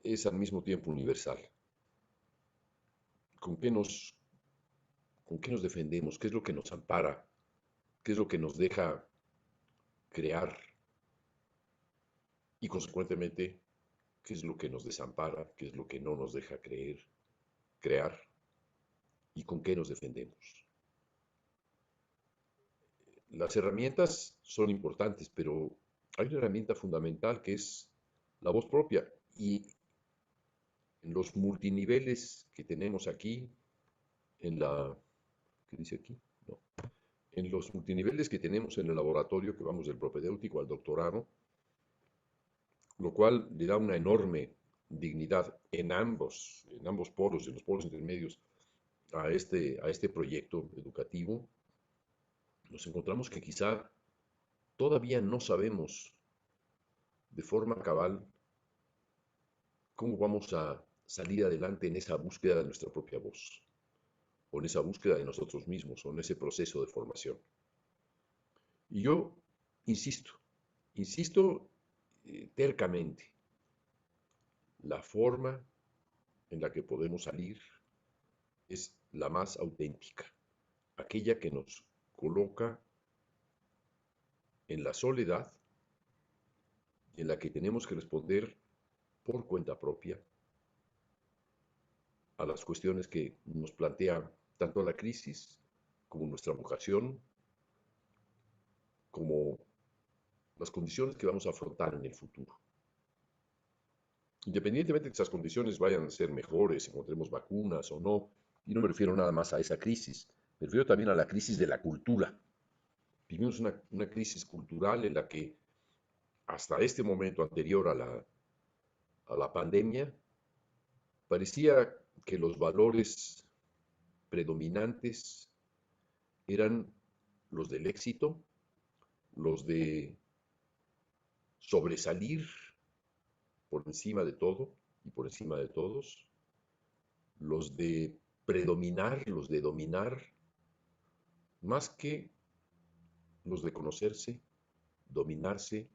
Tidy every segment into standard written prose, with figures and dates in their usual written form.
es al mismo tiempo universal. ¿Con qué nos, con qué nos defendemos? ¿Qué es lo que nos ampara? ¿Qué es lo que nos deja crear? Y consecuentemente, ¿qué es lo que nos desampara? ¿Qué es lo que no nos deja crear? ¿Y con qué nos defendemos? Las herramientas son importantes, pero hay una herramienta fundamental que es la voz propia. Y en los multiniveles que tenemos aquí, en la, ¿qué dice aquí? No. En los multiniveles que tenemos en el laboratorio, que vamos del propedéutico al doctorado, lo cual le da una enorme dignidad en ambos polos, en los polos intermedios, a este proyecto educativo, nos encontramos que quizá todavía no sabemos de forma cabal cómo vamos a salir adelante en esa búsqueda de nuestra propia voz, o en esa búsqueda de nosotros mismos, o en ese proceso de formación. Y yo insisto, tercamente, la forma en la que podemos salir es la más auténtica, aquella que nos coloca en la soledad y en la que tenemos que responder por cuenta propia a las cuestiones que nos plantea tanto la crisis como nuestra vocación, como las condiciones que vamos a afrontar en el futuro. Independientemente de que esas condiciones vayan a ser mejores, encontremos vacunas o no, y no me refiero nada más a esa crisis, me refiero también a la crisis de la cultura. Vivimos una crisis cultural en la que hasta este momento anterior a la pandemia, parecía que los valores predominantes eran los del éxito, los de sobresalir por encima de todo y por encima de todos, los de predominar, los de dominar, más que los de conocerse, dominarse,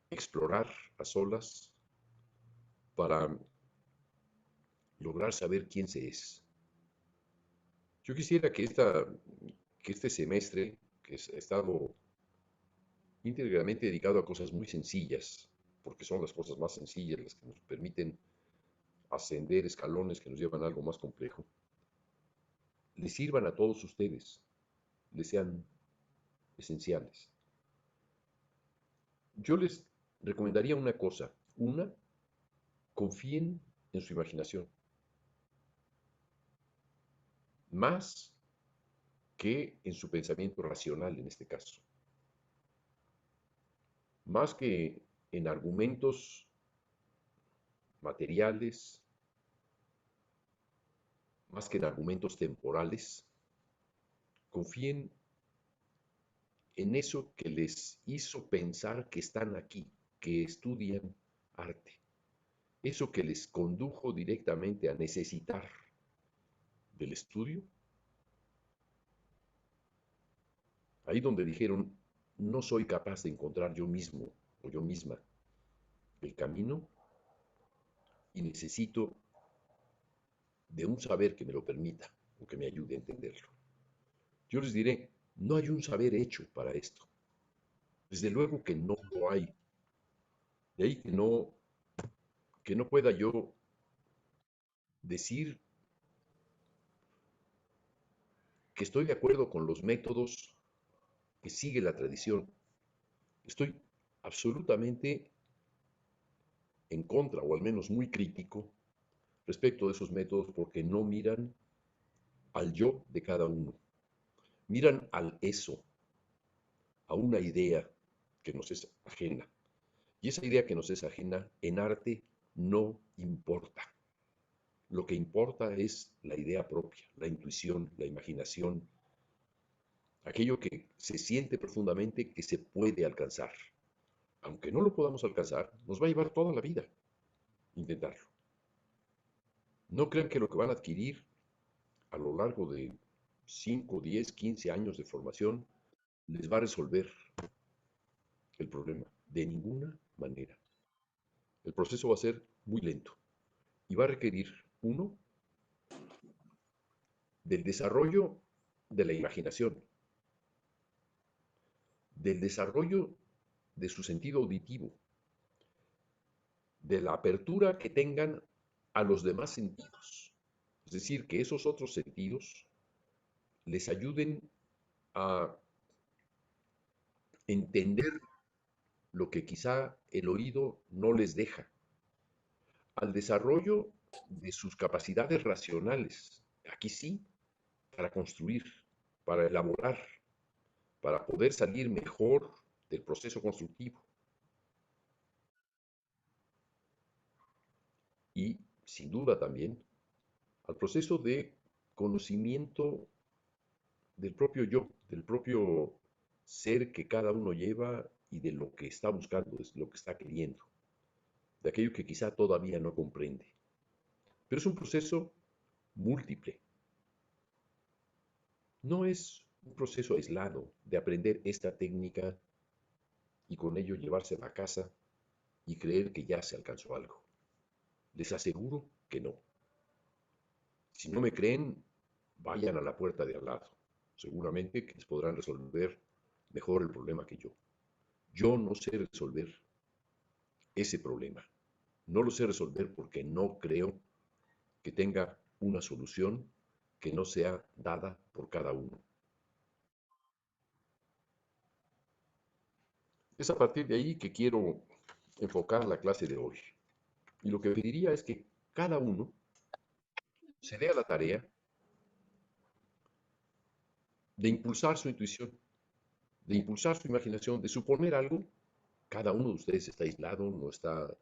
explorar a solas para lograr saber quién se es. Yo quisiera que este semestre, que ha estado íntegramente dedicado a cosas muy sencillas, porque son las cosas más sencillas las que nos permiten ascender escalones que nos llevan a algo más complejo, les sirvan a todos ustedes, les sean esenciales. Yo les recomendaría una cosa. Una, confíen en su imaginación, más que en su pensamiento racional en este caso, más que en argumentos materiales, más que en argumentos temporales, confíen en eso que les hizo pensar que están aquí, que estudian arte, eso que les condujo directamente a necesitar del estudio, ahí donde dijeron, no soy capaz de encontrar yo mismo o yo misma el camino y necesito de un saber que me lo permita o que me ayude a entenderlo. Yo les diré, no hay un saber hecho para esto. Desde luego que no lo hay. De ahí que no pueda yo decir que estoy de acuerdo con los métodos que sigue la tradición. Estoy absolutamente en contra, o al menos muy crítico, respecto de esos métodos porque no miran al yo de cada uno, miran al eso, a una idea que nos es ajena. Y esa idea que nos es ajena en arte no importa. Lo que importa es la idea propia, la intuición, la imaginación, aquello que se siente profundamente que se puede alcanzar. Aunque no lo podamos alcanzar, nos va a llevar toda la vida intentarlo. No crean que lo que van a adquirir a lo largo de 5, 10, 15 años de formación les va a resolver el problema. De ninguna manera. El proceso va a ser muy lento y va a requerir, uno, del desarrollo de la imaginación, del desarrollo de su sentido auditivo, de la apertura que tengan a los demás sentidos. Es decir, que esos otros sentidos les ayuden a entender lo que quizá el oído no les deja, al desarrollo de sus capacidades racionales. Aquí sí, para construir, para elaborar, para poder salir mejor del proceso constructivo. Y, sin duda también, al proceso de conocimiento del propio yo, del propio ser que cada uno lleva y de lo que está buscando, de lo que está queriendo, de aquello que quizá todavía no comprende. Pero es un proceso múltiple. No es un proceso aislado de aprender esta técnica y con ello llevársela a casa y creer que ya se alcanzó algo. Les aseguro que no. Si no me creen, vayan a la puerta de al lado. Seguramente que les podrán resolver mejor el problema que yo. Yo no sé resolver ese problema. No lo sé resolver porque no creo que tenga una solución que no sea dada por cada uno. Es a partir de ahí que quiero enfocar la clase de hoy. Y lo que pediría es que cada uno se dé a la tarea de impulsar su intuición, de impulsar su imaginación, de suponer algo. Cada uno de ustedes está aislado, no está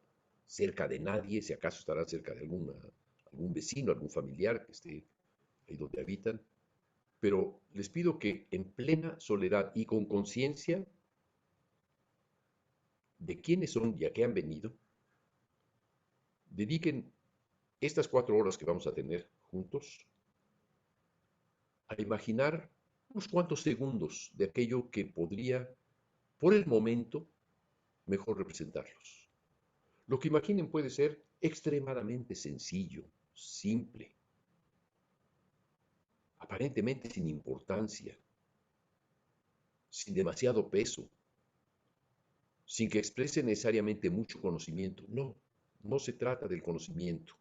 cerca de nadie, si acaso estará cerca de algún vecino, algún familiar que esté ahí donde habitan. Pero les pido que en plena soledad y con conciencia de quiénes son y a qué han venido, dediquen estas 4 horas que vamos a tener juntos a imaginar unos cuantos segundos de aquello que podría, por el momento, mejor representarlos. Lo que imaginen puede ser extremadamente sencillo, simple, aparentemente sin importancia, sin demasiado peso, sin que exprese necesariamente mucho conocimiento. No, no se trata del conocimiento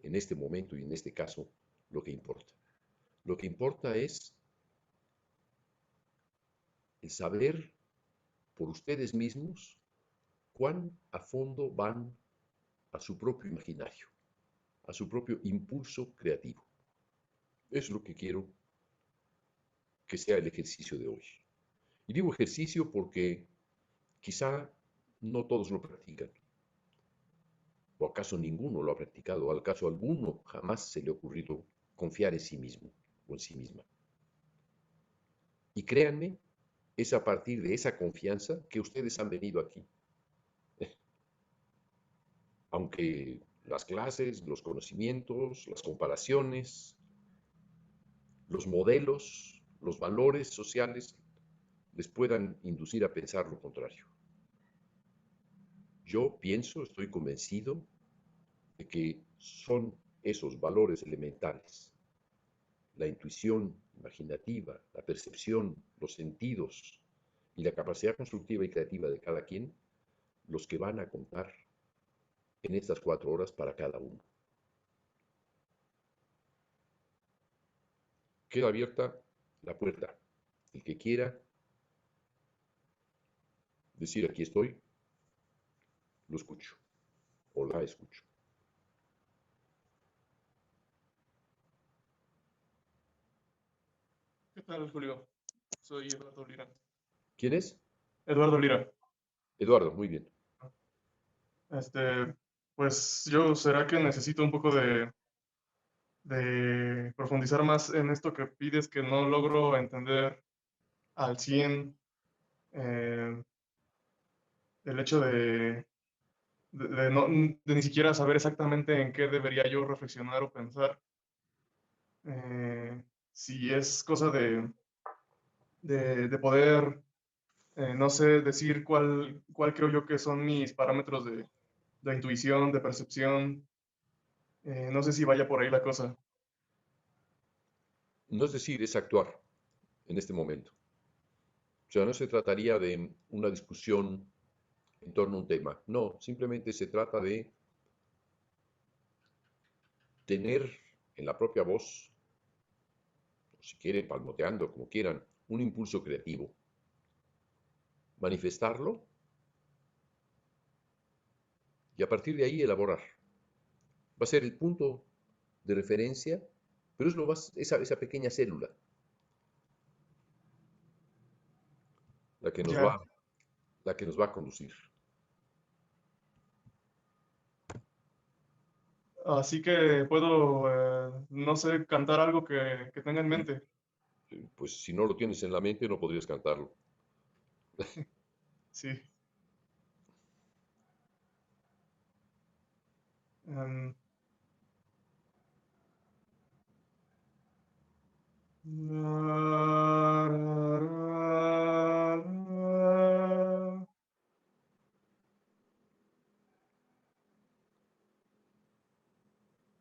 en este momento y en este caso lo que importa. Lo que importa es el saber por ustedes mismos cuán a fondo van a su propio imaginario, a su propio impulso creativo. Es lo que quiero que sea el ejercicio de hoy. Y digo ejercicio porque quizá no todos lo practican, o acaso ninguno lo ha practicado, o acaso alguno jamás se le ha ocurrido confiar en sí mismo o en sí misma. Y créanme, es a partir de esa confianza que ustedes han venido aquí. Aunque las clases, los conocimientos, las comparaciones, los modelos, los valores sociales les puedan inducir a pensar lo contrario. Yo pienso, estoy convencido de que son esos valores elementales, la intuición imaginativa, la percepción, los sentidos y la capacidad constructiva y creativa de cada quien, los que van a contar en estas 4 horas para cada uno. Queda abierta la puerta. El que quiera decir aquí estoy, lo escucho o la escucho. ¿Qué tal, Julio? Soy Eduardo Lira. ¿Quién es? Eduardo Lira. Eduardo, muy bien. Este, pues yo será que necesito un poco de profundizar más en esto que pides que no logro entender al 100, eh, el hecho de ni siquiera saber exactamente en qué debería yo reflexionar o pensar. Si es cosa de poder, no sé, decir cuál creo yo que son mis parámetros de intuición, de percepción. No sé si vaya por ahí la cosa. No es decir, es actuar en este momento. O sea, no se trataría de una discusión en torno a un tema. No, simplemente se trata de tener en la propia voz, o si quieren, palmoteando, como quieran, un impulso creativo, manifestarlo y a partir de ahí elaborar. Va a ser el punto de referencia, pero es lo más, esa pequeña célula la que nos va, Ya. la que nos va a conducir. Así que puedo, no sé, cantar algo que tenga en Y mente. pues si no lo tienes en la mente, no podrías cantarlo. Sí. Em,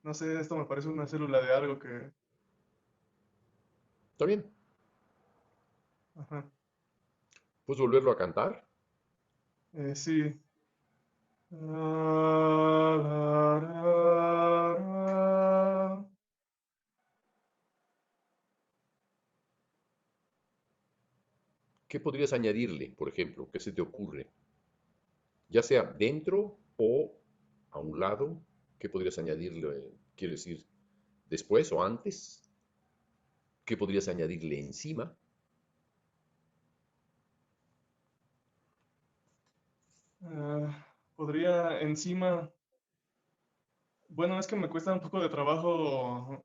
no sé, esto me parece una célula de algo que... ¿Está bien? Ajá. ¿Puedes volverlo a cantar? Sí. ¿Qué podrías añadirle, por ejemplo? ¿Qué se te ocurre? Ya sea dentro o a un lado. ¿Qué podrías añadirle? Quiero decir, después o antes. ¿Qué podrías añadirle encima? Podría encima... Bueno, es que me cuesta un poco de trabajo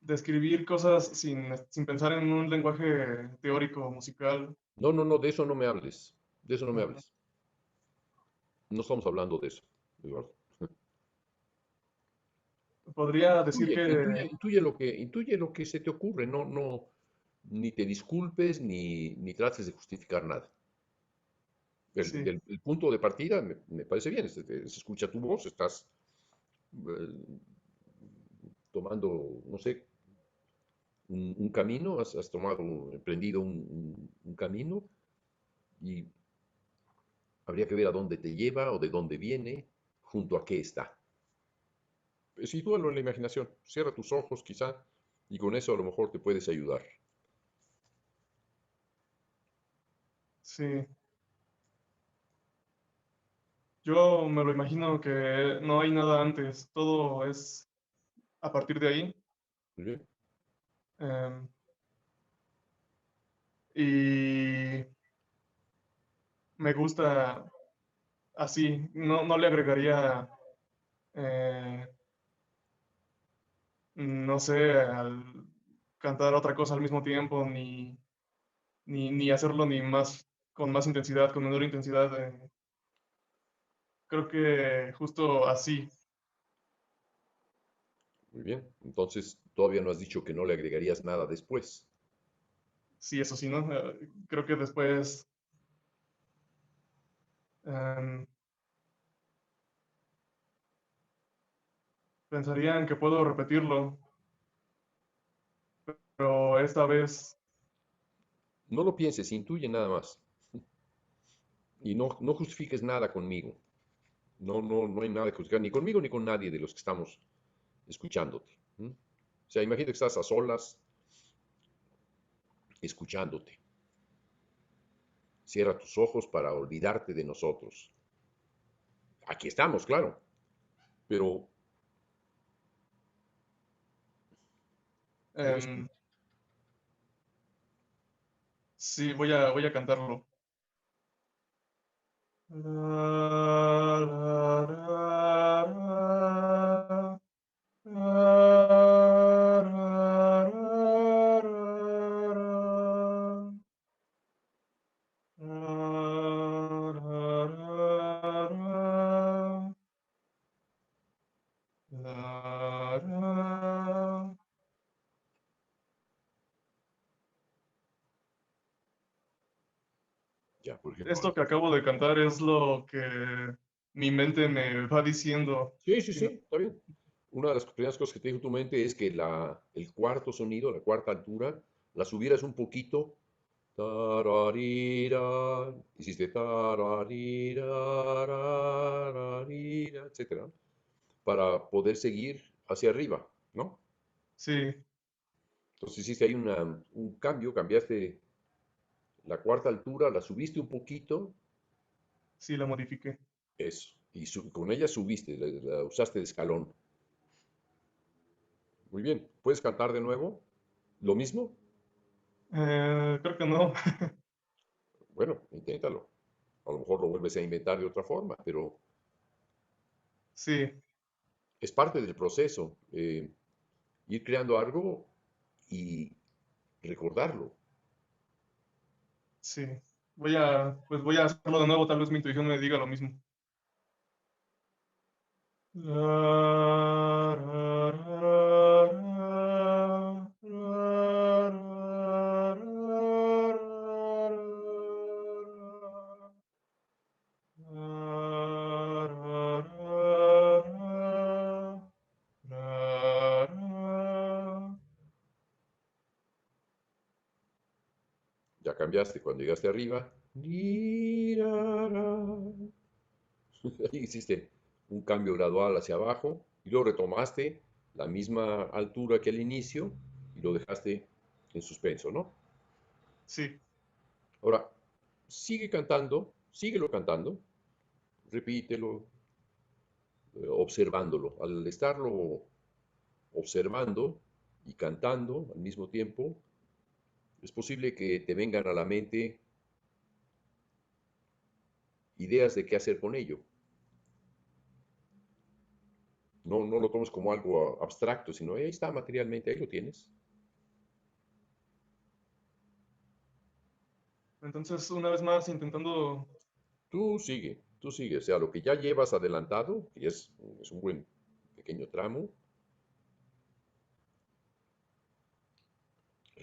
describir cosas sin pensar en un lenguaje teórico, musical. No, no, no, de eso no me hables. De eso no me Ajá. hables. No estamos hablando de eso, Eduardo. Podría decir Intuye, intuye, que intuye lo que se te ocurre. No, no, ni te disculpes ni trates de justificar nada. sí. El punto de partida me parece bien. Se escucha tu voz, estás eh, tomando, no sé, un camino, has tomado, emprendido un camino y habría que ver a dónde te lleva o de dónde viene, junto a qué está. Sitúalo en la imaginación, cierra tus ojos quizá y con eso a lo mejor te puedes ayudar. Sí. Yo me lo imagino que no hay nada antes, todo es a partir de ahí. Muy bien, em, y me gusta así, no le agregaría, eh, no sé, al cantar otra cosa al mismo tiempo, ni hacerlo ni más, con más intensidad, con menor intensidad. Creo que justo así, muy bien. Entonces todavía no has dicho que no le agregarías nada después. sí, eso sí, ¿no? Creo que después em, pensaría en que puedo repetirlo, pero esta vez, No lo pienses, intuye nada más. Y no, no justifiques nada conmigo. No, no, no hay nada que justificar, ni conmigo ni con nadie de los que estamos escuchándote. ¿M? O sea, imagínate que estás a solas escuchándote. Cierra tus ojos para olvidarte de nosotros. Aquí estamos, claro, pero eres tú. em, sí, voy a cantarlo. La, la, la, la, la, la, la, la, la, la, la, la, la, la. Ya, por ejemplo, Esto que acabo de cantar es lo que mi mente me va diciendo, Sí, sí, sí, sino, está bien. Una de las primeras cosas que te dijo tu mente es que el cuarto sonido, la cuarta altura, la subieras un poquito. Tararira, hiciste tararira, rararira, etcétera, para poder seguir hacia arriba, ¿no? sí, Entonces hiciste ahí un cambio, cambiaste la cuarta altura, la subiste un poquito, sí, la modifiqué. eso, y con ella subiste, la usaste de escalón. Muy bien, ¿puedes cantar de nuevo? ¿Lo mismo? Creo que no. Bueno, inténtalo. A lo mejor lo vuelves a inventar de otra forma, pero Sí, es parte del proceso. Ir creando algo y recordarlo. sí. Pues voy a hacerlo de nuevo, tal vez mi intuición me diga lo mismo. Ya cambiaste cuando llegaste arriba. Ahí hiciste un cambio gradual hacia abajo y luego retomaste la misma altura que al inicio y lo dejaste en suspenso, ¿no? Sí, Ahora, sigue cantando, síguelo cantando, repítelo, observándolo. Al estarlo observando y cantando al mismo tiempo, es posible que te vengan a la mente ideas de qué hacer con ello. No, no lo tomes como algo abstracto, sino ahí está materialmente, ahí lo tienes. entonces una vez más intentando, Tú sigue, o sea, lo que ya llevas adelantado, que es un buen pequeño tramo,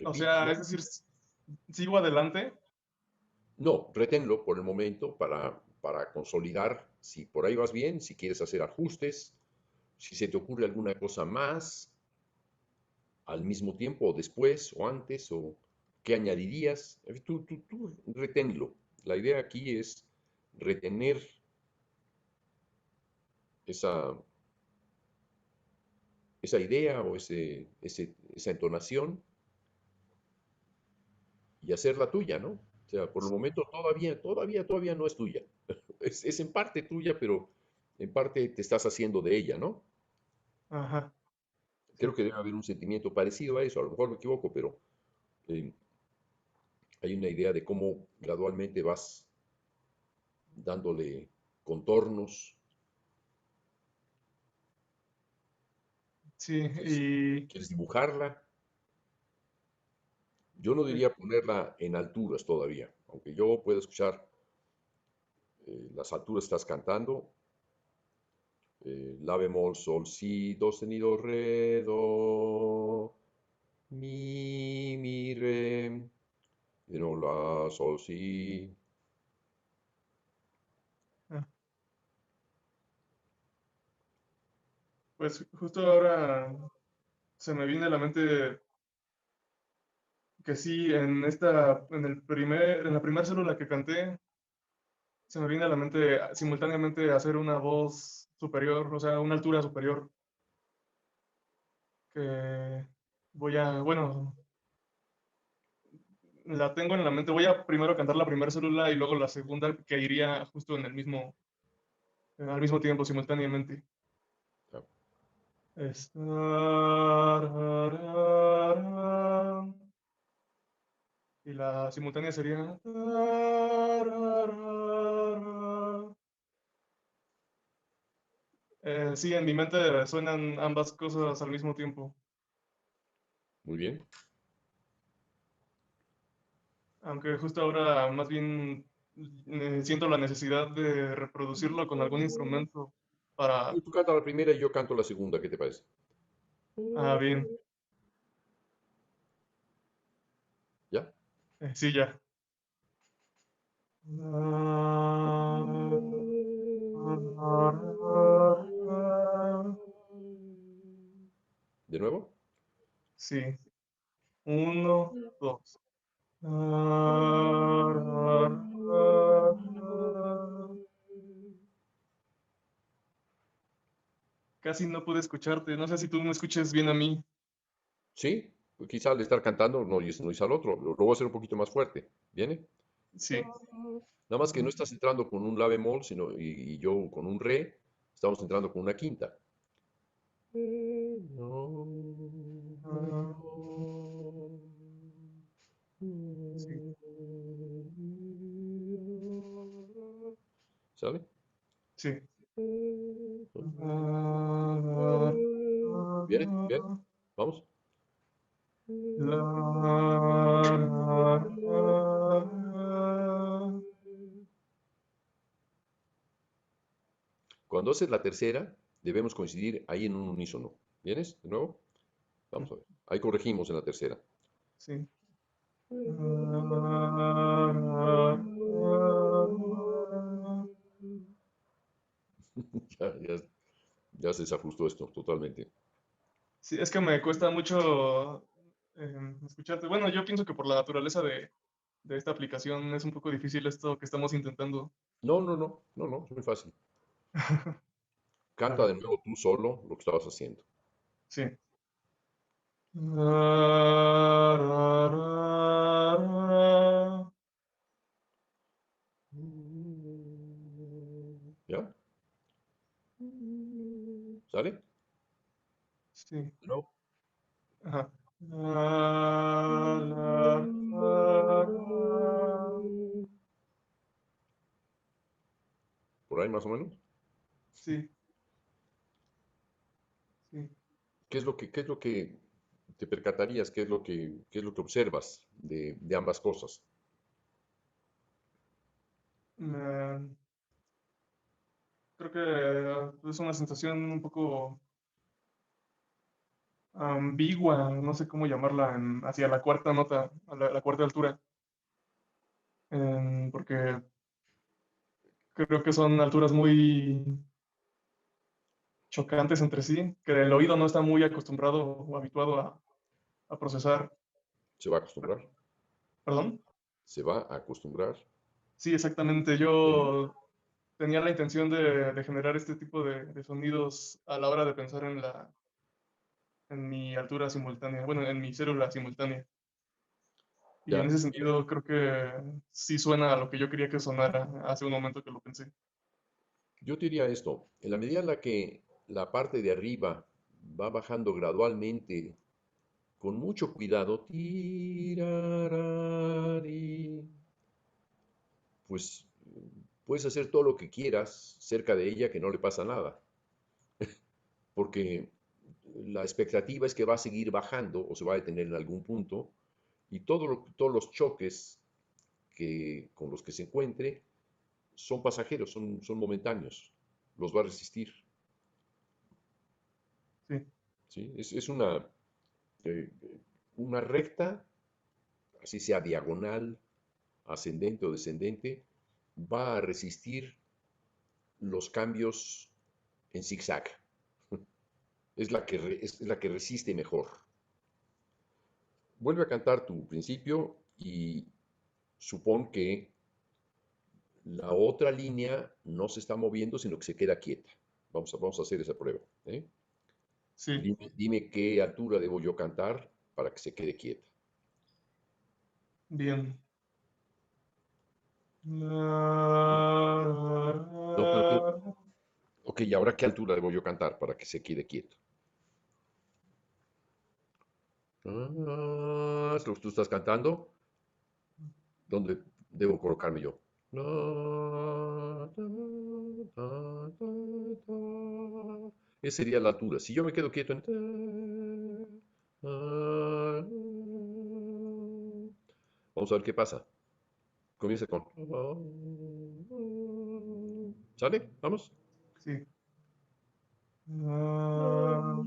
o sea, repítelo. es decir, sigo adelante. No, reténlo por el momento para consolidar si por ahí vas bien, si quieres hacer ajustes, si se te ocurre alguna cosa más al mismo tiempo o después o antes o qué añadirías. Tú reténlo. La idea aquí es retener esa, esa idea o esa entonación y hacerla tuya, ¿no? O sea, por el momento todavía no es tuya. Es en parte tuya, pero en parte te estás haciendo de ella, ¿no? Ajá, Creo sí. que debe haber un sentimiento parecido a eso, a lo mejor me equivoco, pero eh, hay una idea de cómo gradualmente vas dándole contornos. Sí, ¿Quieres, quieres dibujarla? Yo no eh, diría ponerla en alturas todavía, aunque yo pueda escuchar las alturas que estás cantando, la bemol, sol, si, do sostenido, re, do, mi, re, y no la, sol, si. ah, pues justo ahora se me viene a la mente que sí, en la primera célula que canté, se me viene a la mente simultáneamente hacer una voz superior, o sea, una altura superior, que bueno, la tengo en la mente. Voy a primero cantar la primera célula y luego la segunda, que iría justo en el mismo, al mismo tiempo, simultáneamente. Ya, Es... Y la simultánea sería... sí, en mi mente suenan ambas cosas al mismo tiempo, muy bien. aunque justo ahora más bien siento la necesidad de reproducirlo con algún instrumento para... Tú cantas la primera y yo canto la segunda, ¿qué te parece? Ah, bien, ¿Ya? sí, ya. ¿De nuevo? Sí. Uno, dos. Casi no pude escucharte. No sé si tú me escuches bien a mí. Sí, pues quizá al estar cantando no, no hice al otro. Lo voy a hacer un poquito más fuerte. ¿Viene? Sí, Nada más que no estás entrando con un la bemol, sino, y yo con un re, estamos entrando con una quinta. sí, ¿Sale? sí. ¿Viene? ¿Bien? ¿Vamos? Cuando haces la tercera, debemos coincidir ahí en un unísono. ¿Vienes? ¿De nuevo? Vamos a ver. Ahí corregimos en la tercera. Sí. Ya, ya, ya se desajustó esto totalmente. Sí, es que me cuesta mucho escucharte. Bueno, yo pienso que por la naturaleza de esta aplicación es un poco difícil esto que estamos intentando. No, no, no, no, no, es muy fácil. A Canta ver, de nuevo tú solo lo que estabas haciendo. sí. ¿Ya? ¿Sale? Sí. ¿No? Ajá. Por ahí más o menos. Sí, sí. Qué es lo que te percatarías? Qué es lo que observas de ambas cosas? Me- Creo que es una sensación un poco ambigua, no sé cómo llamarla, hacia la cuarta nota, a la cuarta altura, porque creo que son alturas muy chocantes entre sí, que el oído no está muy acostumbrado o habituado a procesar. Se va a acostumbrar. ¿Perdón? Se va a acostumbrar. Sí, exactamente. Sí. Yo tenía la intención de generar este tipo de sonidos a la hora de pensar en mi altura simultánea, bueno, en mi célula simultánea. Y en Ya. ese sentido creo que sí suena a lo que yo quería que sonara hace un momento que lo pensé. Yo te diría esto, en la medida en la que la parte de arriba va bajando gradualmente, con mucho cuidado, tirarari, pues puedes hacer todo lo que quieras cerca de ella que no le pasa nada, porque la expectativa es que va a seguir bajando o se va a detener en algún punto y todos los choques con los que se encuentre son pasajeros, son momentáneos, los va a resistir. Sí, ¿Sí? Es eh, una recta, así sea diagonal, ascendente o descendente, va a resistir los cambios en zigzag. Es la que resiste mejor. Vuelve a cantar tu principio y supón que la otra línea no se está moviendo, sino que se queda quieta. Vamos a hacer esa prueba. ¿Eh? sí, Dime qué altura debo yo cantar para que se quede quieta. bien. No, ok, ¿y ahora qué altura debo yo cantar para que se quede quieto? Es lo que tú estás cantando. ¿Dónde debo colocarme yo? Esa sería la altura. Si yo me quedo quieto en... Vamos a ver qué pasa. Comienza con... ¿Sale? ¿Vamos? Sí. No,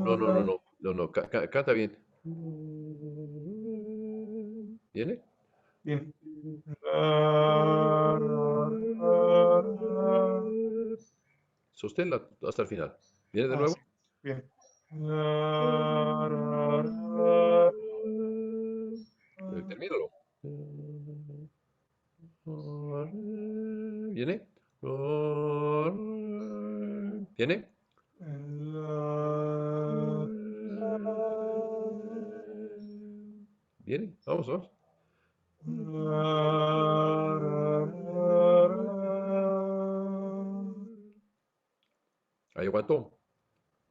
no, no, no, no. No, no. Canta bien. ¿Viene? Bien. Sosténla hasta el final. ¿Viene de Ah, nuevo? sí. Bien. Termínalo. ¿Viene? ¿Viene? ¿Viene? Vamos, vamos. Ahí aguantó.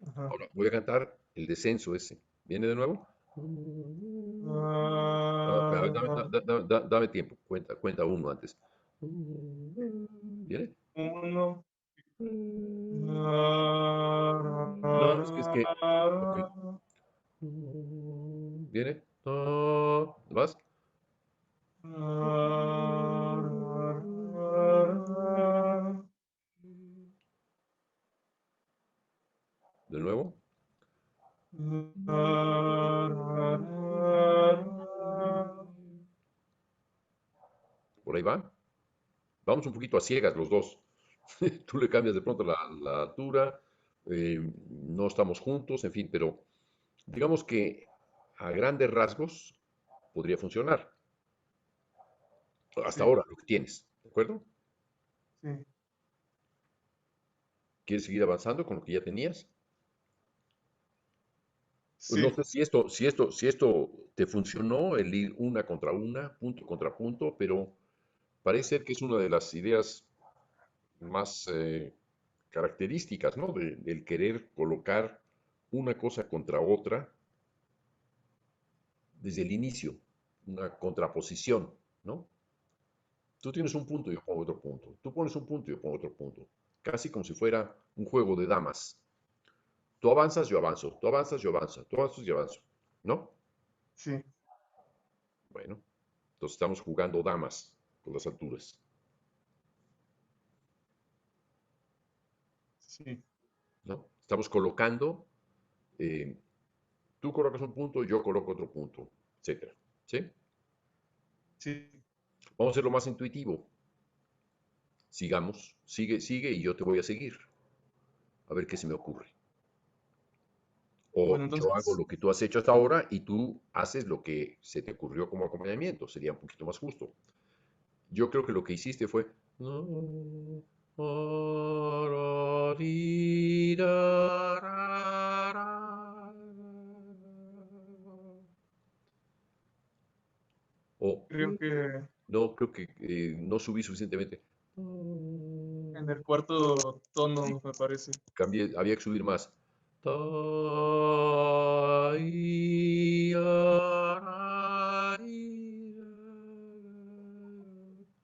Ajá. Ahora voy a cantar el descenso ese. ¿Viene de nuevo? A ver, dame tiempo. Cuenta uno antes. ¿Viene? Uno. No, es que. Ok. ¿Viene? ¿Vas? ¿De nuevo? ¿Por ahí va? Vamos un poquito a ciegas los dos. Tú le cambias de pronto la altura, no estamos juntos, en fin, pero digamos que a grandes rasgos podría funcionar. Hasta Sí, ahora, lo que tienes, ¿de acuerdo? sí, ¿Quieres seguir avanzando con lo que ya tenías? No sí, sé si esto te funcionó, el ir una contra una, punto contra punto, pero parece ser que es una de las ideas más características, ¿no? Del querer colocar una cosa contra otra desde el inicio, una contraposición, ¿no? Tú tienes un punto y yo pongo otro punto. Tú pones un punto y yo pongo otro punto. Casi como si fuera un juego de damas. Tú avanzas, yo avanzo. Tú avanzas, yo avanzo. Tú avanzas, yo avanzo. ¿No? sí, Bueno, entonces estamos jugando damas con las alturas, sí, ¿no? Estamos colocando, eh, tú colocas un punto, yo coloco otro punto, etcétera. ¿Sí? sí. Vamos a hacerlo más intuitivo. Sigamos, sigue, sigue y yo te voy a seguir. A ver qué se me ocurre. Bueno, O yo hago entonces, lo que tú has hecho hasta ahora y tú haces lo que se te ocurrió como acompañamiento. Sería un poquito más justo. Yo creo que lo que hiciste fue. O creo que no, creo que no subí suficientemente. en el cuarto Sí, tono, me parece. había que subir más.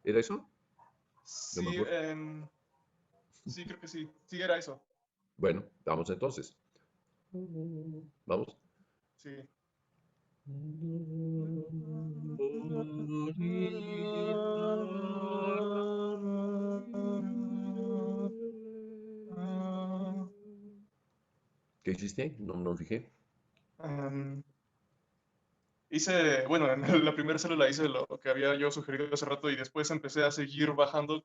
¿Era eso? No me Sí, acuerdo. sí, creo que sí. Sí, era eso. Bueno, vamos entonces. Vamos. Sí. ¿Qué hiciste? No, no me fijé. Em, bueno, en la primera célula hice lo que había yo sugerido hace rato y después empecé a seguir bajando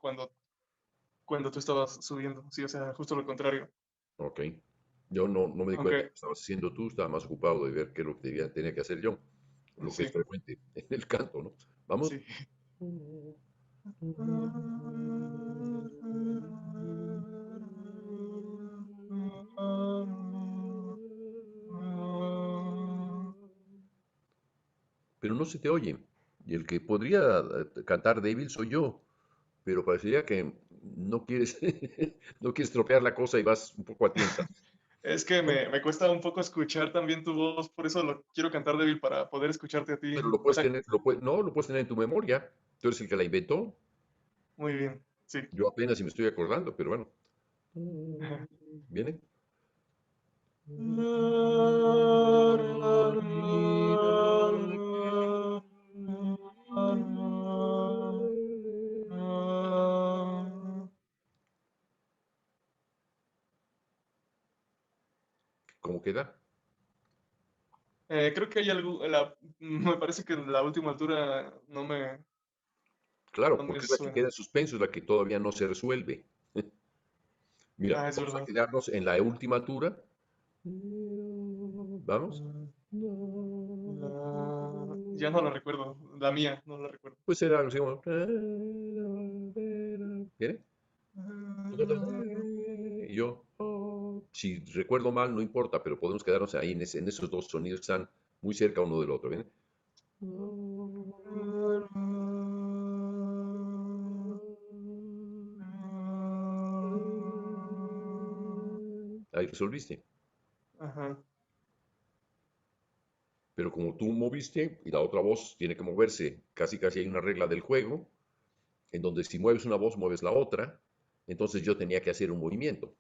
cuando tú estabas subiendo. Sí, o sea, justo lo contrario. Ok. Yo no me di cuenta que Aunque, lo estabas haciendo tú, estaba más ocupado de ver qué es lo que tenía que hacer yo, lo que es sí, frecuente en el canto, ¿no? Vamos. sí. Pero no se te oye. Y el que podría cantar débil soy yo, pero parecería que no quieres, no quieres tropear la cosa y vas un poco a tientas. Es que ¿No? me cuesta un poco escuchar también tu voz, por eso lo quiero cantar débil para poder escucharte a ti. Pero lo O puedes sea, tener, no, lo puedes tener en tu memoria. Tú eres el que la inventó. muy bien, sí. Yo apenas si me estoy acordando, pero bueno. ¿Viene? ¿Cómo queda? Creo que hay algo, me parece que la última altura no me, Claro, no me porque es la que queda suena. en suspenso, es la que todavía no se resuelve. Mira, Ah, es vamos a verdad. quedarnos en la última altura. Vamos. Ah, ya no la recuerdo. La mía, no la recuerdo. Pues era algo así como... ¿Viene? Y yo, si recuerdo mal, no importa, pero podemos quedarnos ahí en esos dos sonidos que están muy cerca uno del otro. ¿Viene? Ahí resolviste. Ajá, Pero como tú moviste y la otra voz tiene que moverse, casi casi hay una regla del juego, en donde si mueves una voz, mueves la otra, entonces yo tenía que hacer un movimiento.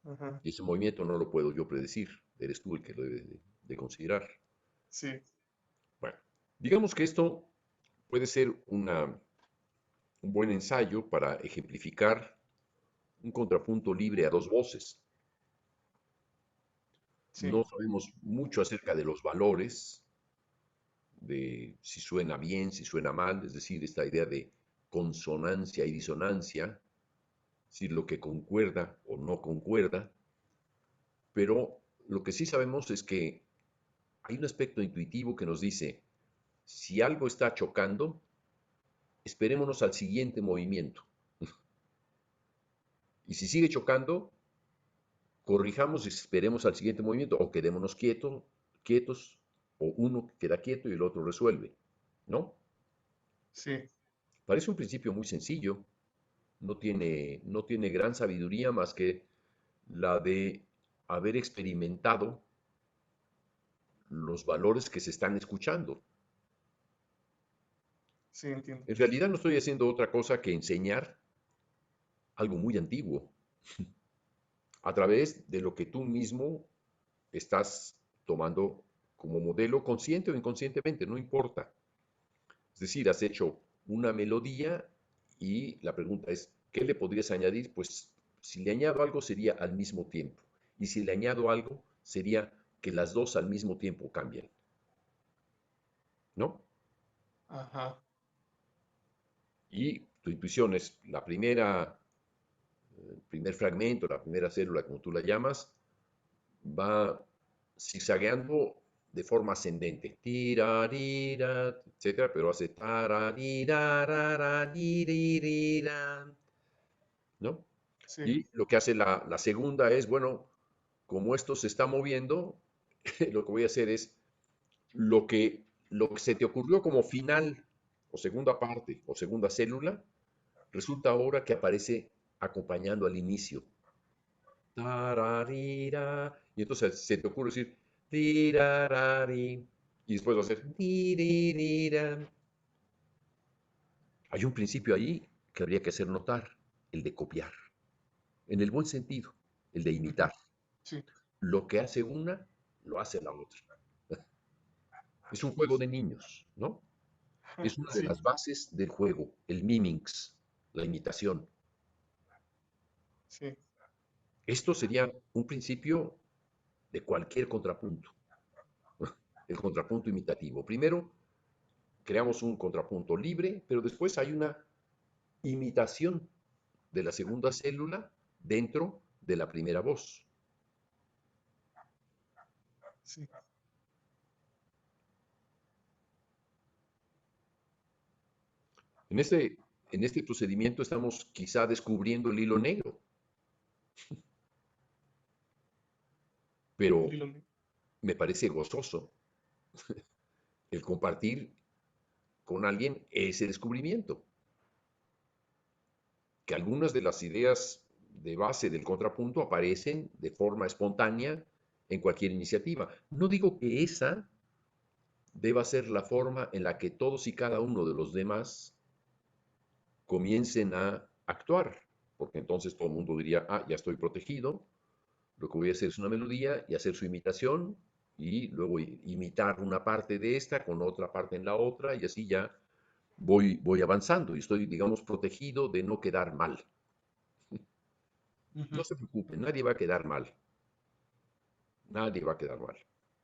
ajá, Y ese movimiento no lo puedo yo predecir, eres tú el que lo debe de considerar. sí, Bueno, digamos que esto puede ser un buen ensayo para ejemplificar un contrapunto libre a dos voces. sí, No sabemos mucho acerca de los valores, de si suena bien, si suena mal, es decir, esta idea de consonancia y disonancia, si lo que concuerda o no concuerda, pero lo que sí sabemos es que hay un aspecto intuitivo que nos dice, si algo está chocando, esperémonos al siguiente movimiento. Y si sigue chocando, corrijamos y esperemos al siguiente movimiento o quedémonos quietos, o uno queda quieto y el otro resuelve, ¿no? sí, Parece un principio muy sencillo, no tiene gran sabiduría más que la de haber experimentado los valores que se están escuchando. sí, entiendo. En realidad no estoy haciendo otra cosa que enseñar algo muy antiguo a través de lo que tú mismo estás tomando como modelo, consciente o inconscientemente, no importa. Es decir, has hecho una melodía y la pregunta es, ¿qué le podrías añadir? Pues si le añado algo sería al mismo tiempo. Y si le añado algo sería que las dos al mismo tiempo cambien, ¿no? Ajá, Y tu intuición es la primera, el primer fragmento, la primera célula, como tú la llamas, va zigzagueando de forma ascendente, tirarira, etcétera, pero hace tarariraririra, ¿no? sí, Y lo que hace la segunda es, bueno, como esto se está moviendo, lo que voy a hacer es lo que se te ocurrió como final o segunda parte o segunda célula, resulta ahora que aparece acompañando al inicio. Tararira, y entonces se te ocurre decir tirarari, y después va a ser tiririra. Hay un principio ahí que habría que hacer notar, el de copiar, en el buen sentido, el de ujú, imitar. sí, Lo que hace una, lo hace la otra. Es un juego de niños, ¿no? Es una de sí, las bases del juego, el mimings, la imitación. sí, Esto sería un principio de cualquier contrapunto, el contrapunto imitativo. Primero, creamos un contrapunto libre, pero después hay una imitación de la segunda célula dentro de la primera voz. sí, En este procedimiento estamos quizá descubriendo el hilo negro, el pero hilo negro. me parece gozoso el compartir con alguien ese descubrimiento, que algunas de las ideas de base del contrapunto aparecen de forma espontánea en cualquier iniciativa. No digo que esa deba ser la forma en la que todos y cada uno de los demás comiencen a actuar, porque entonces todo el mundo diría, ah, ya estoy protegido, lo que voy a hacer es una melodía y hacer su imitación y luego imitar una parte de esta con otra parte en la otra y así ya voy avanzando y estoy, digamos, protegido de no quedar mal. Ujú, No se preocupe, nadie va a quedar mal, nadie va a quedar mal,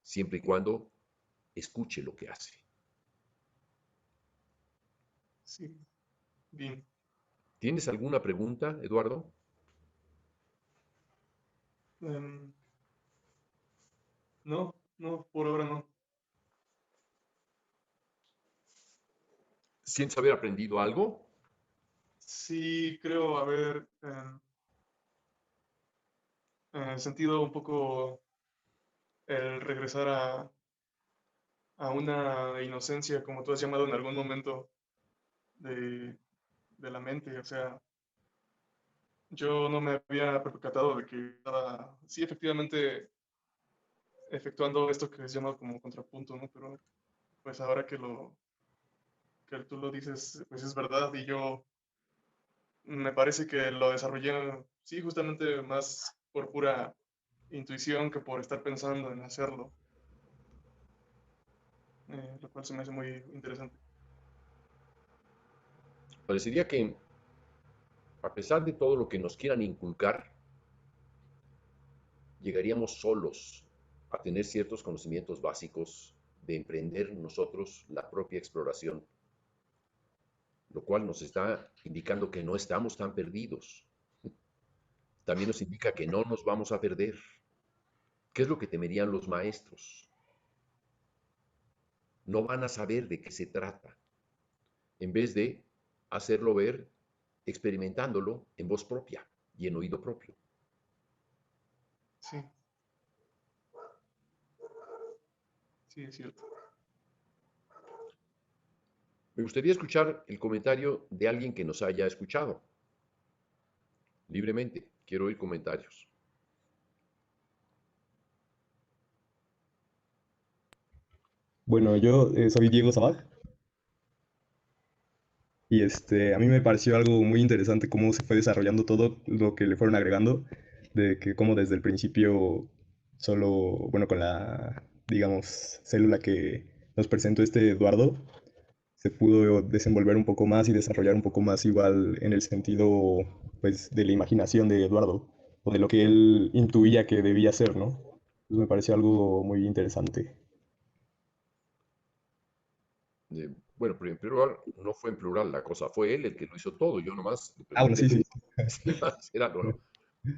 siempre y cuando escuche lo que hace. Sí, bien. ¿Tienes alguna pregunta, Eduardo? Em, no, no, por ahora no. ¿Sientes haber aprendido algo? Sí, creo haber sentido un poco el regresar a una inocencia, como tú has llamado en algún momento, de, de la mente. O sea, yo no me había percatado de que estaba, sí, efectivamente, efectuando esto que es llamado como contrapunto, ¿no? Pero pues ahora que tú lo dices, pues es verdad y yo me parece que lo desarrollé, sí, justamente más por pura intuición que por estar pensando en hacerlo, lo cual se me hace muy interesante. Parecería que, a pesar de todo lo que nos quieran inculcar, llegaríamos solos a tener ciertos conocimientos básicos de emprender nosotros la propia exploración, lo cual nos está indicando que no estamos tan perdidos. También nos indica que no nos vamos a perder. ¿Qué es lo que temerían los maestros? No van a saber de qué se trata, en vez de hacerlo ver experimentándolo en voz propia y en oído propio. Sí, sí, es cierto. Me gustaría escuchar el comentario de alguien que nos haya escuchado libremente. Quiero oír comentarios. Bueno, yo soy Diego Sabaj y a mí me pareció algo muy interesante cómo se fue desarrollando todo lo que le fueron agregando, de que como desde el principio solo, bueno, con la, digamos, célula que nos presentó Eduardo, se pudo desenvolver un poco más y desarrollar un poco más igual en el sentido, pues, de la imaginación de Eduardo o de lo que él intuía que debía ser, ¿no? Entonces me pareció algo muy interesante. Bueno, pero en plural, no fue en plural la cosa, fue él el que lo hizo todo. Yo nomás le Ah, bueno, pregunté sí, sí. si iba a hacer algo, ¿no?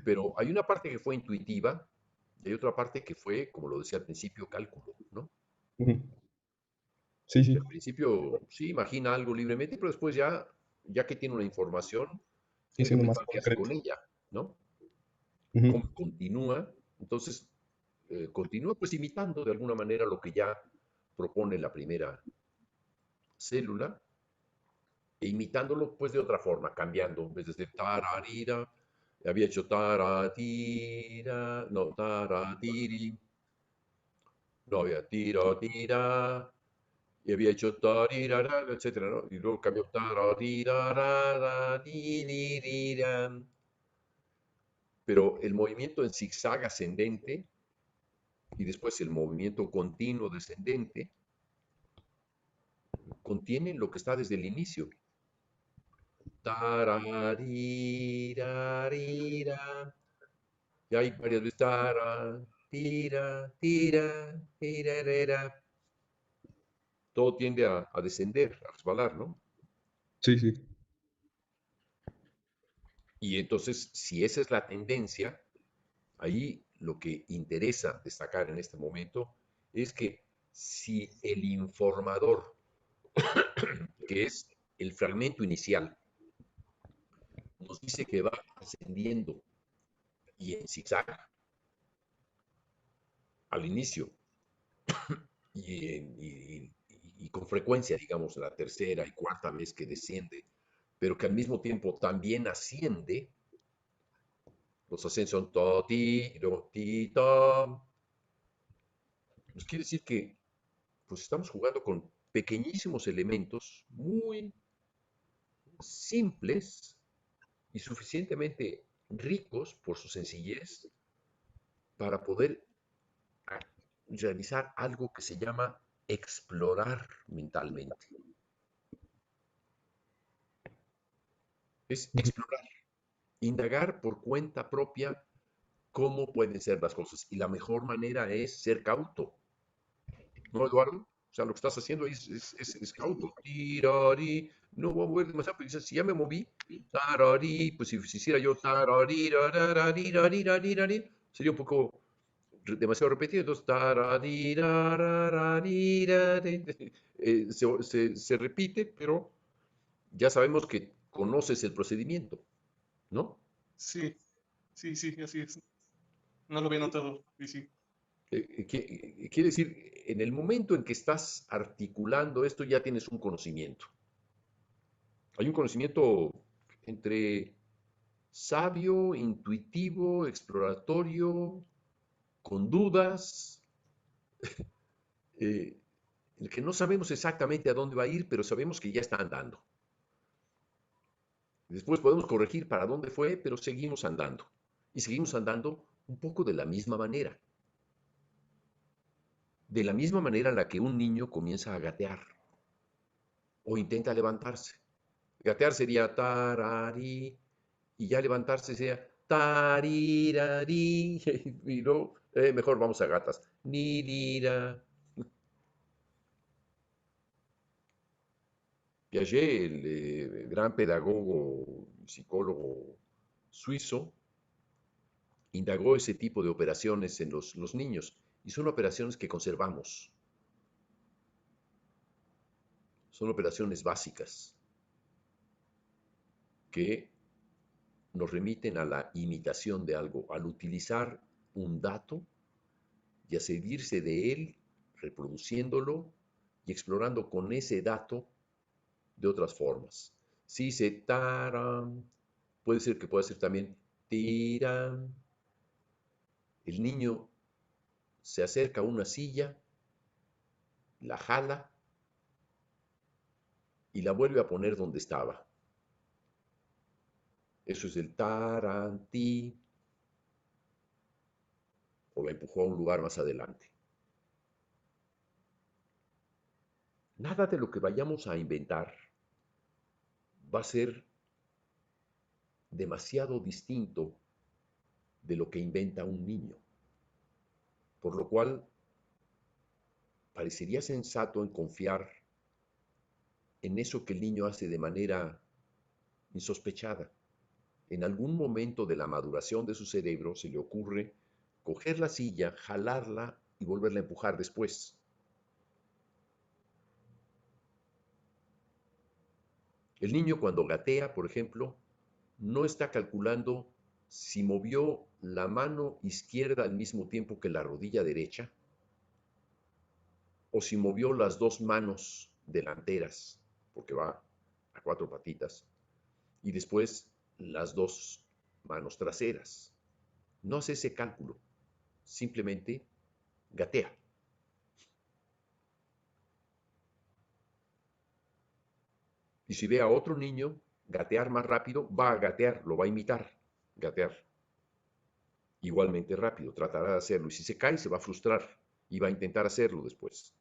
Pero hay una parte que fue intuitiva y hay otra parte que fue, como lo decía al principio, cálculo, ¿no? Ujú. Sí, Que sí. al principio sí imagina algo libremente, pero después ya que tiene una información, Sí, tiene que siendo más pensar qué hace concreto. con ella, ¿no? Ujú. Cómo continúa. Entonces, continúa pues imitando de alguna manera lo que ya propone la primera célula e imitándolo pues de otra forma, cambiando, en vez de decir tararira, había hecho taratira, no, taratiri, no había tiro, tira, y había hecho tarirara, etcétera, ¿no? Y luego cambió tararirara, tiririra. Pero el movimiento en zigzag ascendente y después el movimiento continuo descendente contienen lo que está desde el inicio. Tararirarira. Y hay varias veces. Tara, tira, tira, tirarera. Todo tiende a descender, a resbalar, ¿no? Sí, sí. Y entonces, si esa es la tendencia, ahí lo que interesa destacar en este momento es que si el informador, que es el fragmento inicial, nos dice que va ascendiendo y en zigzag al inicio y con frecuencia, digamos, la tercera y cuarta vez que desciende, pero que al mismo tiempo también asciende, los ascensos son to, ti, y luego ti, to, nos quiere decir que pues estamos jugando con pequeñísimos elementos muy simples y suficientemente ricos por su sencillez para poder realizar algo que se llama explorar mentalmente. Es Ujú. explorar, indagar por cuenta propia cómo pueden ser las cosas. Y la mejor manera es ser cauto, ¿no, Eduardo? sea, lo que estás haciendo ahí es cauto. Tirari, no voy a mover demasiado, pero dices, si ya me moví, tarari, pues si hiciera yo tarari, rarari, rari, rari, rari, sería un poco demasiado repetido. Entonces, tarari, rarari, rari, se repite, pero ya sabemos que conoces el procedimiento, ¿no? Sí, sí, sí, así es. No lo había notado, y sí. Quiere decir, en el momento en que estás articulando esto ya tienes un conocimiento. Hay un conocimiento entre sabio, intuitivo, exploratorio, con dudas, en el que no sabemos exactamente a dónde va a ir, pero sabemos que ya está andando. Después podemos corregir para dónde fue, pero seguimos andando. Y seguimos andando un poco de la misma manera. De la misma manera en la que un niño comienza a gatear o intenta levantarse. Gatear sería tarari, y ya levantarse sería tarirari, y luego, mejor vamos a gatas. Ni, nira. Piaget, el gran pedagogo, psicólogo suizo, indagó ese tipo de operaciones en los niños y son operaciones que conservamos, son operaciones básicas que nos remiten a la imitación de algo, al utilizar un dato y a servirse de él, reproduciéndolo y explorando con ese dato de otras formas. Si se taran, puede ser que pueda ser también tiran. El niño se acerca a una silla, la jala y la vuelve a poner donde estaba. Eso es el taranti, o la empujó a un lugar más adelante. Nada de lo que vayamos a inventar va a ser demasiado distinto de lo que inventa un niño, por lo cual parecería sensato en confiar en eso que el niño hace de manera insospechada. En algún momento de la maduración de su cerebro se le ocurre coger la silla, jalarla y volverla a empujar después. El niño cuando gatea, por ejemplo, no está calculando si movió la mano izquierda al mismo tiempo que la rodilla derecha o si movió las dos manos delanteras, porque va a cuatro patitas, y después las dos manos traseras. No hace ese cálculo, simplemente gatea. Y si ve a otro niño gatear más rápido, va a gatear, lo va a imitar, gatear. Igualmente rápido, tratará de hacerlo. Y si se cae, se va a frustrar y va a intentar hacerlo después.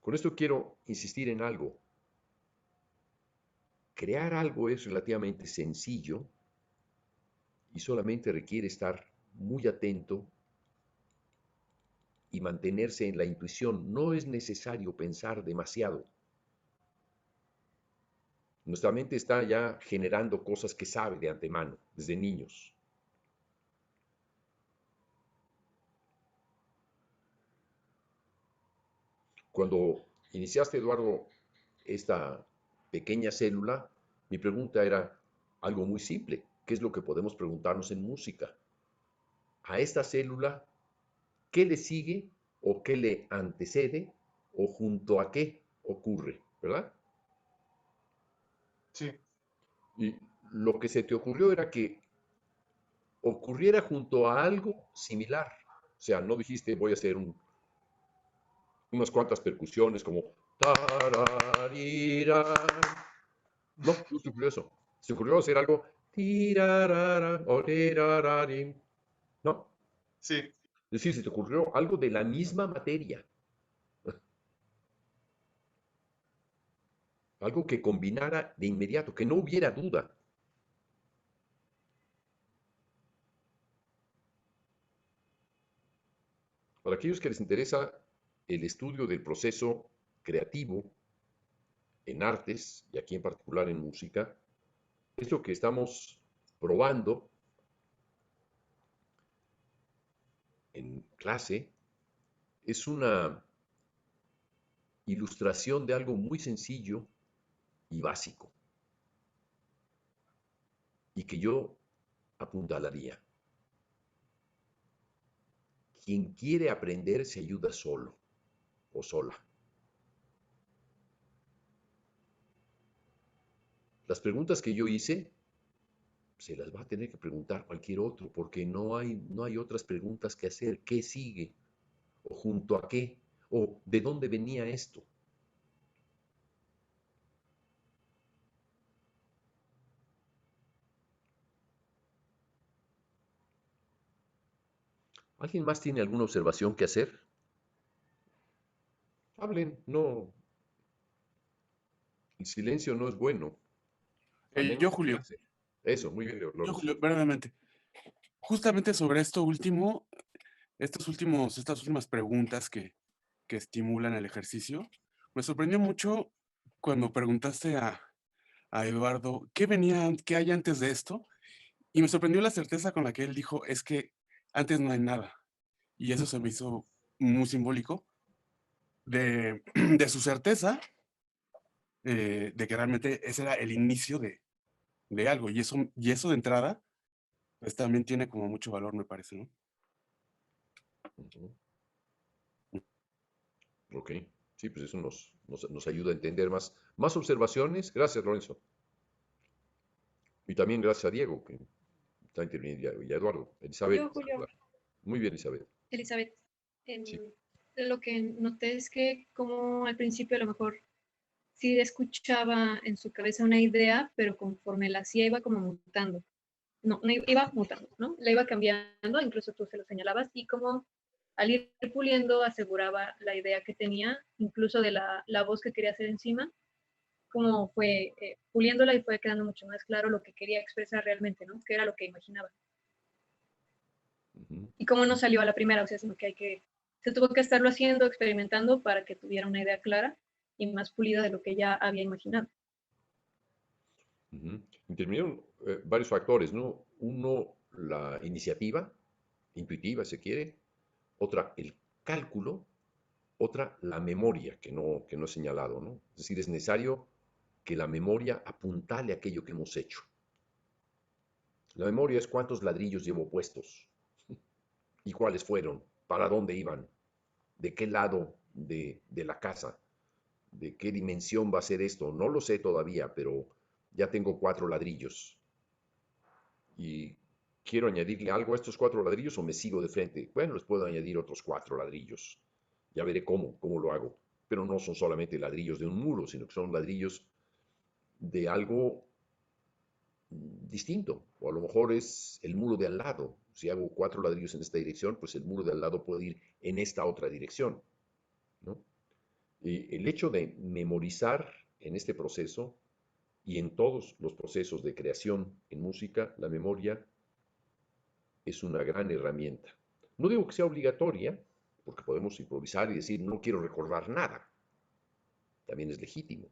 Con esto quiero insistir en algo. Crear algo es relativamente sencillo y solamente requiere estar muy atento y mantenerse en la intuición. No es necesario pensar demasiado. Nuestra mente está ya generando cosas que sabe de antemano, desde niños. Cuando iniciaste, Eduardo, esta pequeña célula, mi pregunta era algo muy simple. ¿Qué es lo que podemos preguntarnos en música? A esta célula, ¿qué le sigue o qué le antecede o junto a qué ocurre? ¿Verdad? Sí, Y lo que se te ocurrió era que ocurriera junto a algo similar. O sea, no dijiste voy a hacer unas cuantas percusiones como tararira. No, no se ocurrió eso. Se ocurrió hacer algo tirarara, o tirararim. No, sí, es decir, se te ocurrió algo de la misma materia, algo que combinara de inmediato, que no hubiera duda. Para aquellos que les interesa el estudio del proceso creativo en artes, y aquí en particular en música, esto que estamos probando en clase es una ilustración de algo muy sencillo y básico, y que yo apuntalaría. Quien quiere aprender se ayuda solo o sola. Las preguntas que yo hice se las va a tener que preguntar cualquier otro, porque no hay otras preguntas que hacer. ¿Qué sigue? ¿O junto a qué? ¿O de dónde venía esto? ¿Alguien más tiene alguna observación que hacer? Hablen, no, el silencio no es bueno, a menos Yo, que Julio, quieras hacer. Eso, muy bien, Lorenzo. brevemente. Justamente sobre esto último, estas últimas preguntas que estimulan el ejercicio, me sorprendió mucho cuando preguntaste a Eduardo qué hay antes de esto, y me sorprendió la certeza con la que él dijo, es que antes no hay nada. Y eso se me hizo muy simbólico de, de su certeza, de que realmente ese era el inicio de algo. Y eso de entrada, pues también tiene como mucho valor, me parece, ¿no? Ujú. Ok, sí, pues eso nos ayuda a entender más. Más observaciones. Gracias, Lorenzo. Y también gracias a Diego, que está interviniendo, y a Eduardo. Elizabeth. Yo, Julio, Muy bien, Elizabeth. Elizabeth, Sí. lo que noté es que como al principio a lo mejor sí escuchaba en su cabeza una idea, pero conforme la hacía iba como mutando. No iba mutando, ¿no? La iba cambiando, incluso tú se lo señalabas, y como al ir puliendo aseguraba la idea que tenía, incluso de la voz que quería hacer encima, como fue puliéndola y fue quedando mucho más claro lo que quería expresar realmente, ¿no? Que era lo que imaginaba. Ujú. Y cómo no salió a la primera, o sea, sino que se tuvo que estarlo haciendo, experimentando para que tuviera una idea clara y más pulida de lo que ya había imaginado. Ujú. Intervinieron varios factores, ¿no? Uno, la iniciativa, intuitiva, si se quiere. Otra, el cálculo. Otra, la memoria, que no he señalado, ¿no? Es decir, es necesario que la memoria apuntale aquello que hemos hecho. La memoria es cuántos ladrillos llevo puestos y cuáles fueron, para dónde iban, de qué lado de la casa, de qué dimensión va a ser esto. No lo sé todavía, pero ya tengo 4 ladrillos y quiero añadirle algo a estos 4 ladrillos o me sigo de frente. Bueno, les puedo añadir otros 4 ladrillos. Ya veré cómo lo hago. Pero no son solamente ladrillos de un muro, sino que son ladrillos de algo distinto. O a lo mejor es el muro de al lado. Si hago 4 ladrillos en esta dirección, pues el muro de al lado puede ir en esta otra dirección, ¿no? Y el hecho de memorizar en este proceso y en todos los procesos de creación en música, la memoria es una gran herramienta. No digo que sea obligatoria, porque podemos improvisar y decir, no quiero recordar nada. También es legítimo.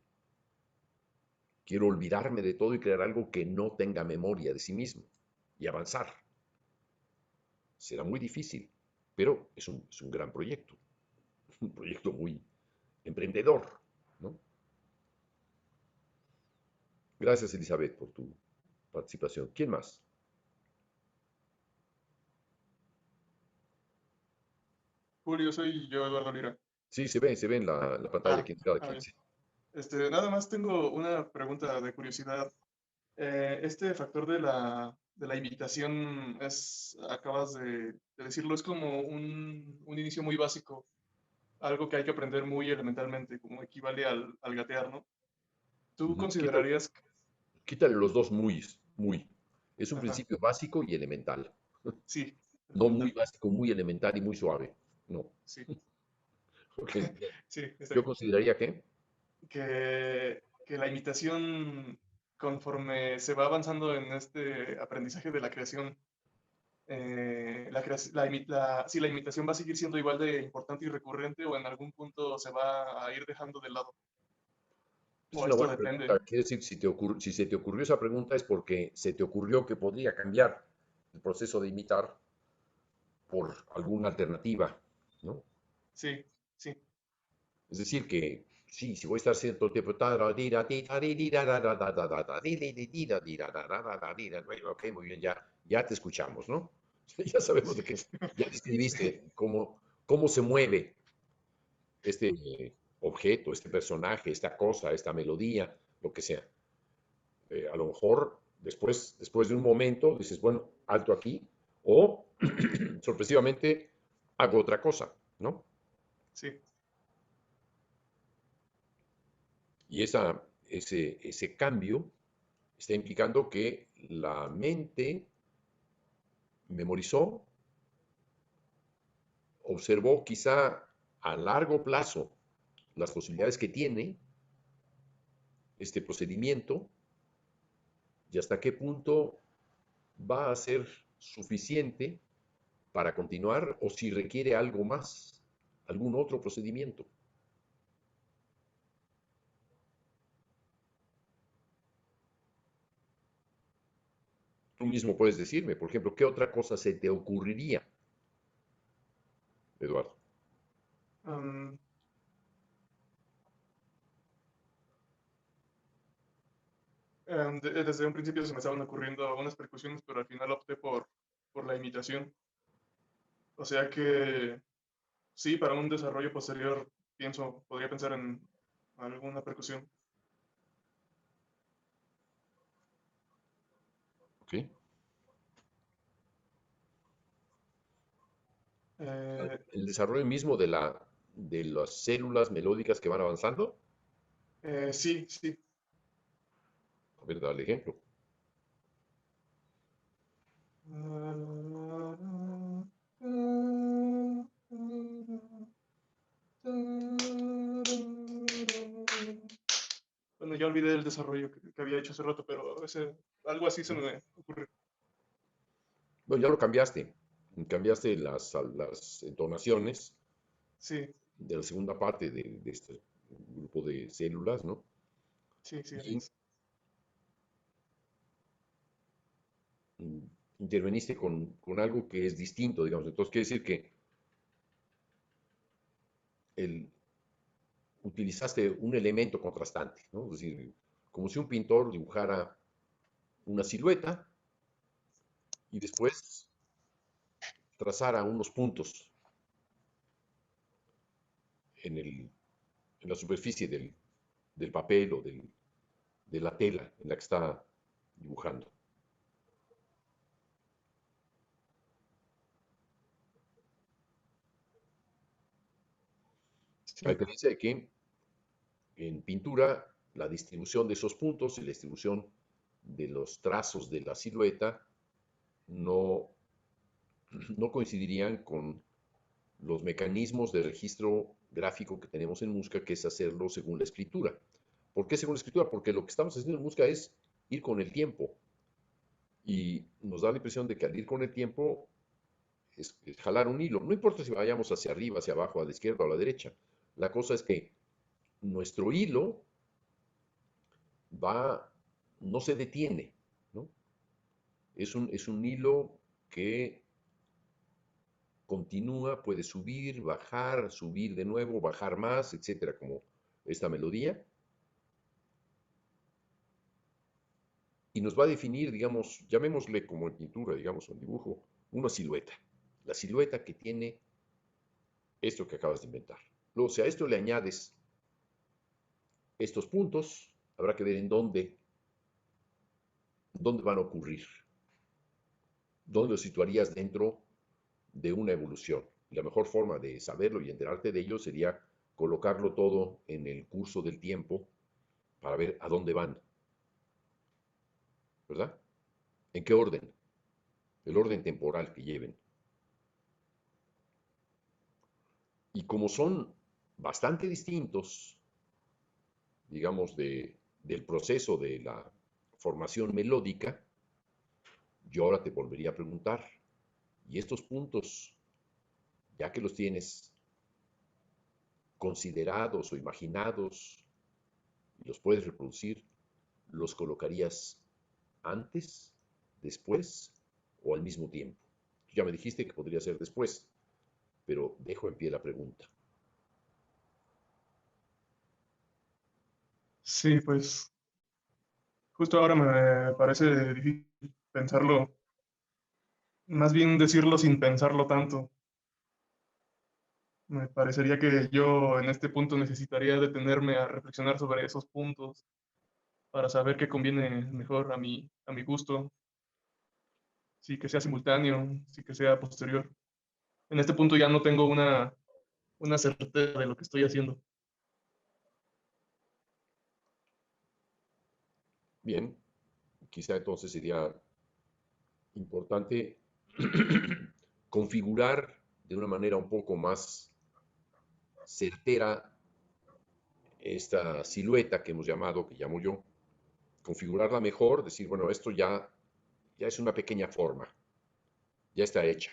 Quiero olvidarme de todo y crear algo que no tenga memoria de sí mismo y avanzar. Será muy difícil, pero es un gran proyecto. Un proyecto muy emprendedor, ¿no? Gracias, Elizabeth, por tu participación. ¿Quién más? Julio, soy yo, Eduardo Lira. Sí, se ve en la pantalla quién es cada quien. Bien. Sí. Nada más tengo una pregunta de curiosidad. Este factor de la imitación acabas de decirlo, es como un inicio muy básico, algo que hay que aprender muy elementalmente, como equivale al gatear, ¿no? ¿Tú Ujú. Quítale, considerarías que... quítale los dos muy. Es un Ajá, principio básico y elemental. sí, No muy elemental, básico, muy elemental y muy suave. No. sí, Ok. sí, está Yo bien. consideraría que Que la imitación, conforme se va avanzando en este aprendizaje de la creación, si la imitación va a seguir siendo igual de importante y recurrente o en algún punto se va a ir dejando de lado. Es O una esto buena depende. pregunta. Quiere decir, si se te ocurrió esa pregunta es porque se te ocurrió que podría cambiar el proceso de imitar por alguna alternativa, ¿no? Sí, sí. Es decir, que sí, si voy a estar haciendo todo el tiempo. Ok, muy bien, ya te escuchamos, ¿no? Ya sabemos de qué. Ya describiste cómo se mueve este objeto, este personaje, esta cosa, esta melodía, lo que sea. A lo mejor después de un momento dices, bueno, alto aquí, o sorpresivamente hago otra cosa, ¿no? Sí, Y ese cambio está implicando que la mente memorizó, observó quizá a largo plazo las posibilidades que tiene este procedimiento y hasta qué punto va a ser suficiente para continuar o si requiere algo más, algún otro procedimiento. Tú mismo puedes decirme, por ejemplo, ¿qué otra cosa se te ocurriría, Eduardo? am, desde un principio se me estaban ocurriendo unas percusiones, pero al final opté por la imitación. O sea que sí, para un desarrollo posterior podría pensar en alguna percusión. ¿Ok? Eh, El desarrollo mismo de las células melódicas que van avanzando. sí, sí. A ver, dale ejemplo. Bueno, ya olvidé el desarrollo que había hecho hace rato, pero algo así se me ocurre. Bueno, ya lo cambiaste. Cambiaste las entonaciones Sí, de la segunda parte de este grupo de células, ¿no? sí, sí, así Y es. mm, interveniste con algo que es distinto, digamos. Entonces, quiere decir que el, utilizaste un elemento contrastante, ¿no? Es decir, como si un pintor dibujara una silueta y después trazara unos puntos en la superficie del papel o de la tela en la que está dibujando. A Sí, diferencia de que en pintura la distribución de esos puntos y la distribución de los trazos de la silueta no, no coincidirían con los mecanismos de registro gráfico que tenemos en música, que es hacerlo según la escritura. ¿Por qué según la escritura? Porque lo que estamos haciendo en música es ir con el tiempo. Y nos da la impresión de que al ir con el tiempo es jalar un hilo. No importa si vayamos hacia arriba, hacia abajo, a la izquierda o a la derecha. La cosa es que nuestro hilo va, no se detiene, ¿no? Es un hilo que continúa, puede subir de nuevo, bajar más, etcétera, como esta melodía. Y nos va a definir, digamos, llamémosle como en pintura, digamos, o en dibujo, una silueta. La silueta que tiene esto que acabas de inventar. Luego, si a esto le añades estos puntos, habrá que ver en dónde van a ocurrir, dónde los situarías dentro de una evolución. Y la mejor forma de saberlo y enterarte de ello sería colocarlo todo en el curso del tiempo para ver a dónde van, ¿verdad? ¿En qué orden? El orden temporal que lleven. Y como son bastante distintos, digamos, del proceso de la formación melódica, yo ahora te volvería a preguntar, Y estos puntos, ya que los tienes considerados o imaginados y los puedes reproducir, ¿los colocarías antes, después o al mismo tiempo? Ya me dijiste que podría ser después, pero dejo en pie la pregunta. Sí, pues justo ahora me parece difícil pensarlo, más bien decirlo sin pensarlo tanto. Me parecería que yo en este punto necesitaría detenerme a reflexionar sobre esos puntos para saber qué conviene mejor a mi gusto, sí que sea simultáneo, sí que sea posterior. En este punto ya no tengo una certeza de lo que estoy haciendo. Bien, quizá entonces sería importante configurar de una manera un poco más certera esta silueta que hemos llamado, que llamo yo, configurarla mejor, decir, bueno, esto ya es una pequeña forma, ya está hecha.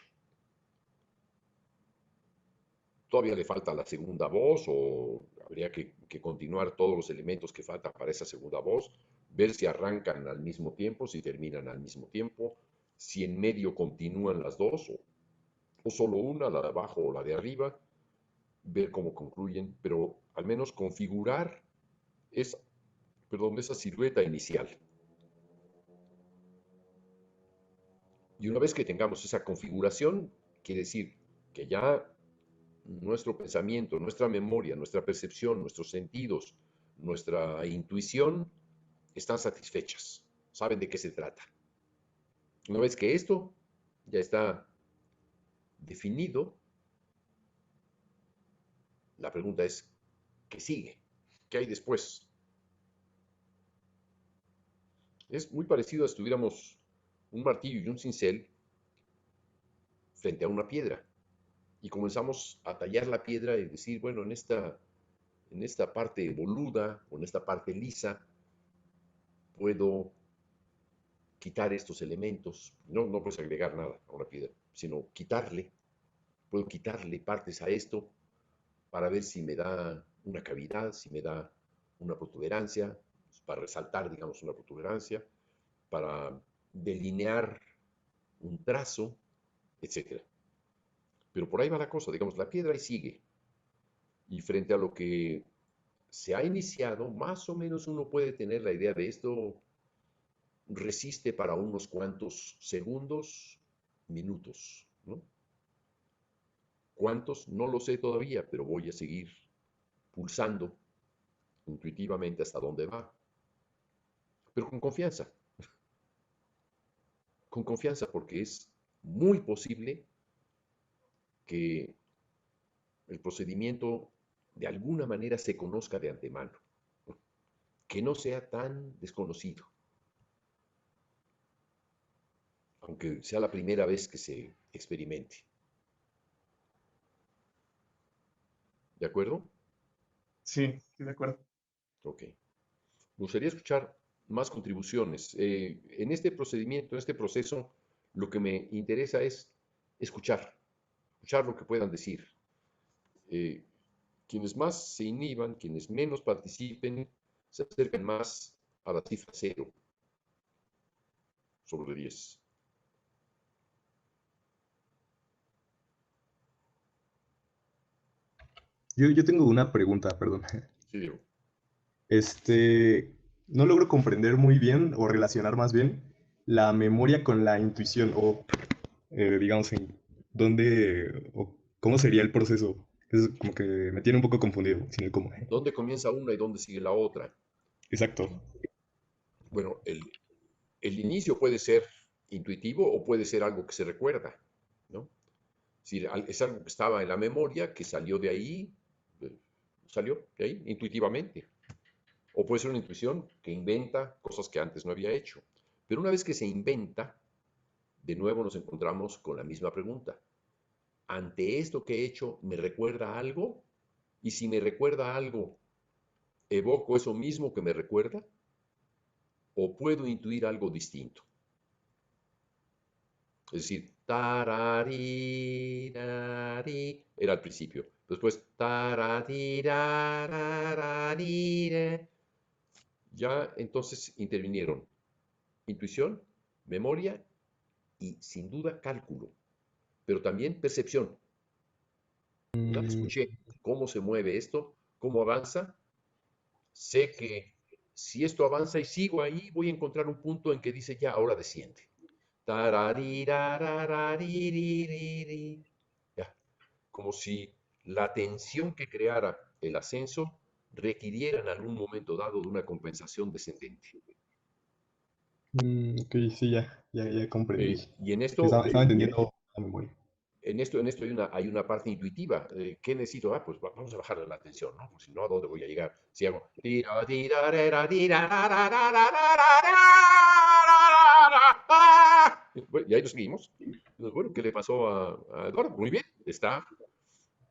Todavía le falta la segunda voz o habría que continuar todos los elementos que faltan para esa segunda voz, ver si arrancan al mismo tiempo, si terminan al mismo tiempo, si en medio continúan las dos o solo una, la de abajo o la de arriba, ver cómo concluyen, pero al menos configurar esa, esa silueta inicial. Y una vez que tengamos esa configuración, quiere decir que ya nuestro pensamiento, nuestra memoria, nuestra percepción, nuestros sentidos, nuestra intuición están satisfechas, saben de qué se trata. Una vez que esto ya está definido, la pregunta es, ¿qué sigue? ¿Qué hay después? Es muy parecido a si tuviéramos un martillo y un cincel frente a una piedra y comenzamos a tallar la piedra y decir, bueno, en esta parte boluda o en esta parte lisa puedo quitar estos elementos. No, no puedes agregar nada a una piedra, sino quitarle. Puedo quitarle partes a esto para ver si me da una cavidad, si me da una protuberancia, para resaltar, digamos, una protuberancia, para delinear un trazo, etcétera. Pero por ahí va la cosa, digamos, la piedra ahí sigue. Y frente a lo que se ha iniciado, más o menos uno puede tener la idea de esto resiste para unos cuantos segundos, minutos, ¿no? ¿Cuántos? No lo sé todavía, pero voy a seguir pulsando intuitivamente hasta dónde va. Pero con confianza porque es muy posible que el procedimiento de alguna manera se conozca de antemano, ¿no? Que no sea tan desconocido, aunque sea la primera vez que se experimente. ¿De acuerdo? Sí, sí, de acuerdo. Ok. Me gustaría escuchar más contribuciones. En este procedimiento, en este proceso, lo que me interesa es escuchar lo que puedan decir. Eh, quienes más se inhiban, quienes menos participen, se acercan más a la cifra 0 sobre 10. Yo tengo una pregunta, perdón. Sí, Diego. No logro comprender muy bien o relacionar más bien la memoria con la intuición o, digamos, en dónde o cómo sería el proceso. Es como que me tiene un poco confundido, sin el cómo. ¿Dónde comienza una y dónde sigue la otra? Exacto. Bueno, el inicio puede ser intuitivo o puede ser algo que se recuerda, ¿no? Si es algo que estaba en la memoria, que eh, salió de ahí intuitivamente. O puede ser una intuición que inventa cosas que antes no había hecho. Pero una vez que se inventa, de nuevo nos encontramos con la misma pregunta. ¿Ante esto que he hecho me recuerda algo? Y si me recuerda algo, ¿evoco eso mismo que me recuerda? ¿O puedo intuir algo distinto? Es decir, tararirari, era al principio. Después, tararirarararire. Ya entonces intervinieron intuición, memoria y sin duda cálculo, pero también percepción. Ya escuché cómo se mueve esto, cómo avanza. Sé que si esto avanza y sigo ahí, voy a encontrar un punto en que dice ya, ahora desciende. Tarariraririri. Ya, como si la tensión que creara el ascenso requiriera en algún momento dado de una compensación descendente. Ok, sí, ya comprendí. Y en Estaba entendiendo la memoria. en esto hay una parte intuitiva. ¿Qué necesito? Pues vamos a bajar la tensión, ¿no? Porque si no, ¿a dónde voy a llegar? Si hago... Bueno, y ahí lo seguimos. Bueno, ¿qué le pasó a Eduardo? Muy bien, está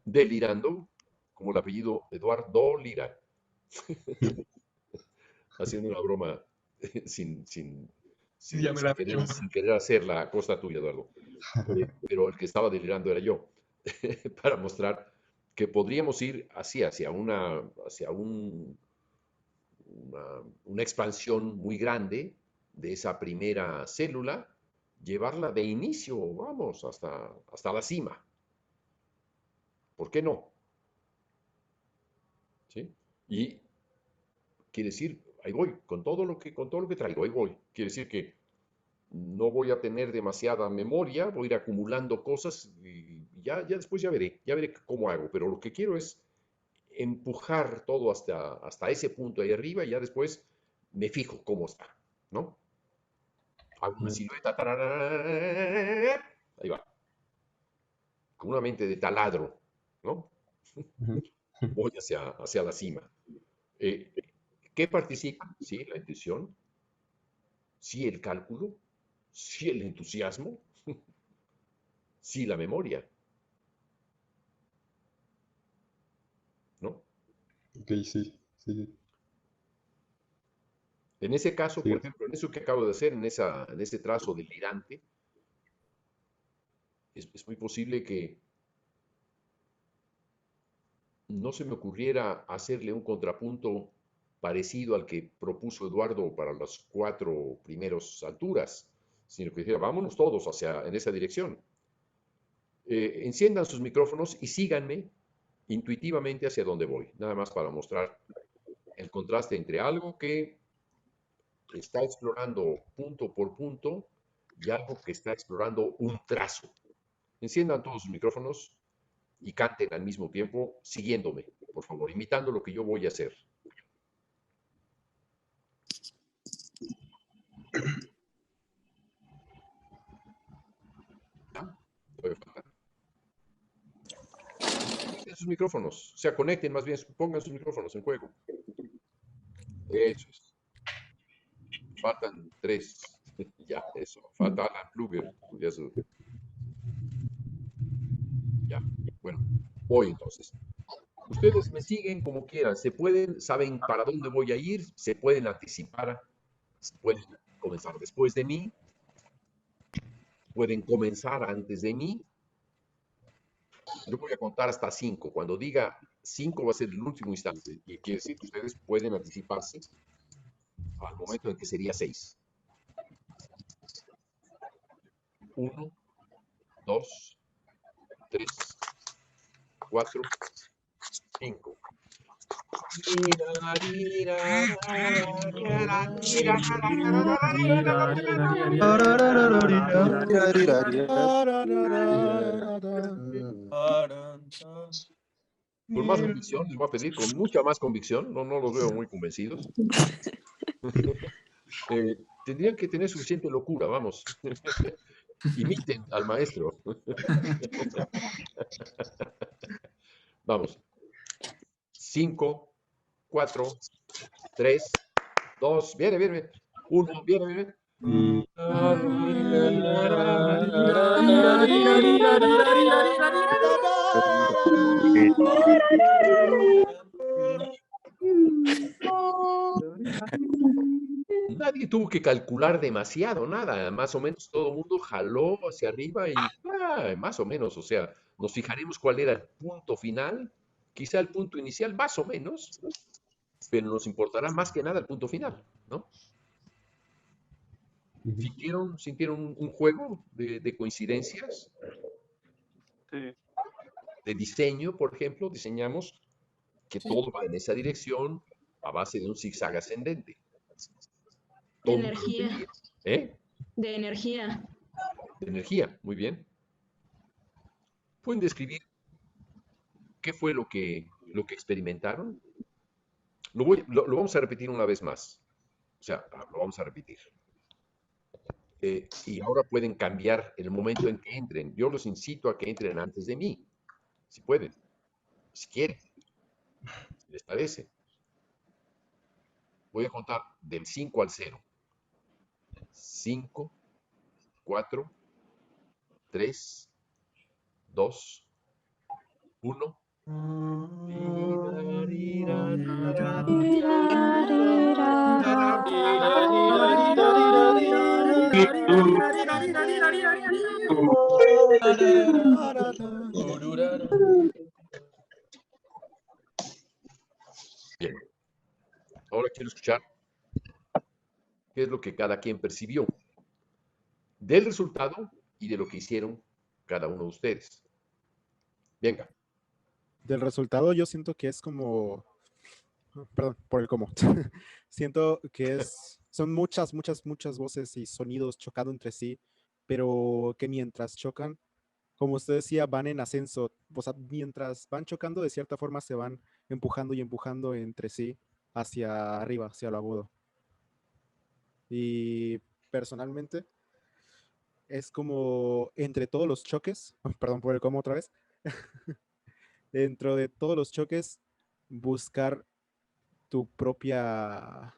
delirando, como el apellido Eduardo Lira, haciendo una broma sin, sin, Ya me la veo. sin querer hacer la costa tuya, Eduardo. Pero el que estaba delirando era yo, para mostrar que podríamos ir así, hacia una expansión muy grande de esa primera célula, llevarla de inicio, vamos, hasta la cima. ¿Por qué no? ¿Sí? Y quiere decir, ahí voy, con todo lo que traigo, ahí voy. Quiere decir que no voy a tener demasiada memoria, voy a ir acumulando cosas y ya después ya veré cómo hago, pero lo que quiero es empujar todo hasta ese punto ahí arriba y ya después me fijo cómo está, ¿no? Hago una silueta, ahí va, con una mente de taladro, ¿no? Voy hacia la cima. Eh, ¿Qué participa? Sí, la intuición, sí el cálculo, sí el entusiasmo, sí la memoria, ¿no? Ok, sí. En ese caso, Sí, por ejemplo, en eso que acabo de hacer, en ese trazo delirante, es muy posible que no se me ocurriera hacerle un contrapunto parecido al que propuso Eduardo para las 4 primeras alturas, sino que dijera, vámonos todos en esa dirección. Enciendan sus micrófonos y síganme intuitivamente hacia donde voy, nada más para mostrar el contraste entre algo que está explorando punto por punto y algo que está explorando un trazo. Enciendan todos sus micrófonos y canten al mismo tiempo, siguiéndome, por favor, imitando lo que yo voy a hacer. ¿Ya? Todavía falta. Conecten sus micrófonos, o sea, conecten más bien, pongan sus micrófonos en juego. Eso es. Faltan 3. Ya, eso. Falta Alan Kluger. Ya. Bueno, voy entonces. Ustedes me siguen como quieran, saben para dónde voy a ir, se pueden anticipar, pueden comenzar después de mí, pueden comenzar antes de mí. Yo voy a contar hasta 5. Cuando diga 5 va a ser el último instante. Y quiere decir que ustedes pueden anticiparse al momento en que sería 6. 1, 2, 3, 4, 5. Con más convicción, les voy a pedir, con mucha más convicción, no los veo muy convencidos. Tendrían que tener suficiente locura, vamos. Imiten al maestro. Vamos. 5, 4, 3, 2, viene. 1, viene. Nadie tuvo que calcular demasiado, nada, más o menos todo el mundo jaló hacia arriba y más o menos, o sea, nos fijaremos cuál era el punto final, quizá el punto inicial, más o menos, pero nos importará más que nada el punto final, ¿no? Ujú. ¿Sintieron un juego de coincidencias? Sí. De diseño, por ejemplo, diseñamos que Sí. todo va en esa dirección a base de un zigzag ascendente. De Todo el mundo lo energía. entendía. ¿Eh? De energía. De energía, muy bien. ¿Pueden describir qué fue lo que experimentaron? Lo vamos a repetir una vez más. O sea, lo vamos a repetir. Y ahora pueden cambiar el momento en que entren. Yo los incito a que entren antes de mí, si pueden, si quieren, si les parece. Voy a contar del 5 al 0. 5, 4, 3, 2, 1. Bien, ahora quiero escuchar qué es lo que cada quien percibió del resultado y de lo que hicieron cada uno de ustedes. Venga, Del resultado yo siento que es como, perdón, por el cómo. Siento que son muchas voces y sonidos chocando entre sí, pero que mientras chocan, como usted decía, van en ascenso. O sea, mientras van chocando, de cierta forma se van empujando y empujando entre sí hacia arriba, hacia lo agudo. Y personalmente es como entre todos los choques, perdón por el cómo otra vez, dentro de todos los choques, buscar tu propia,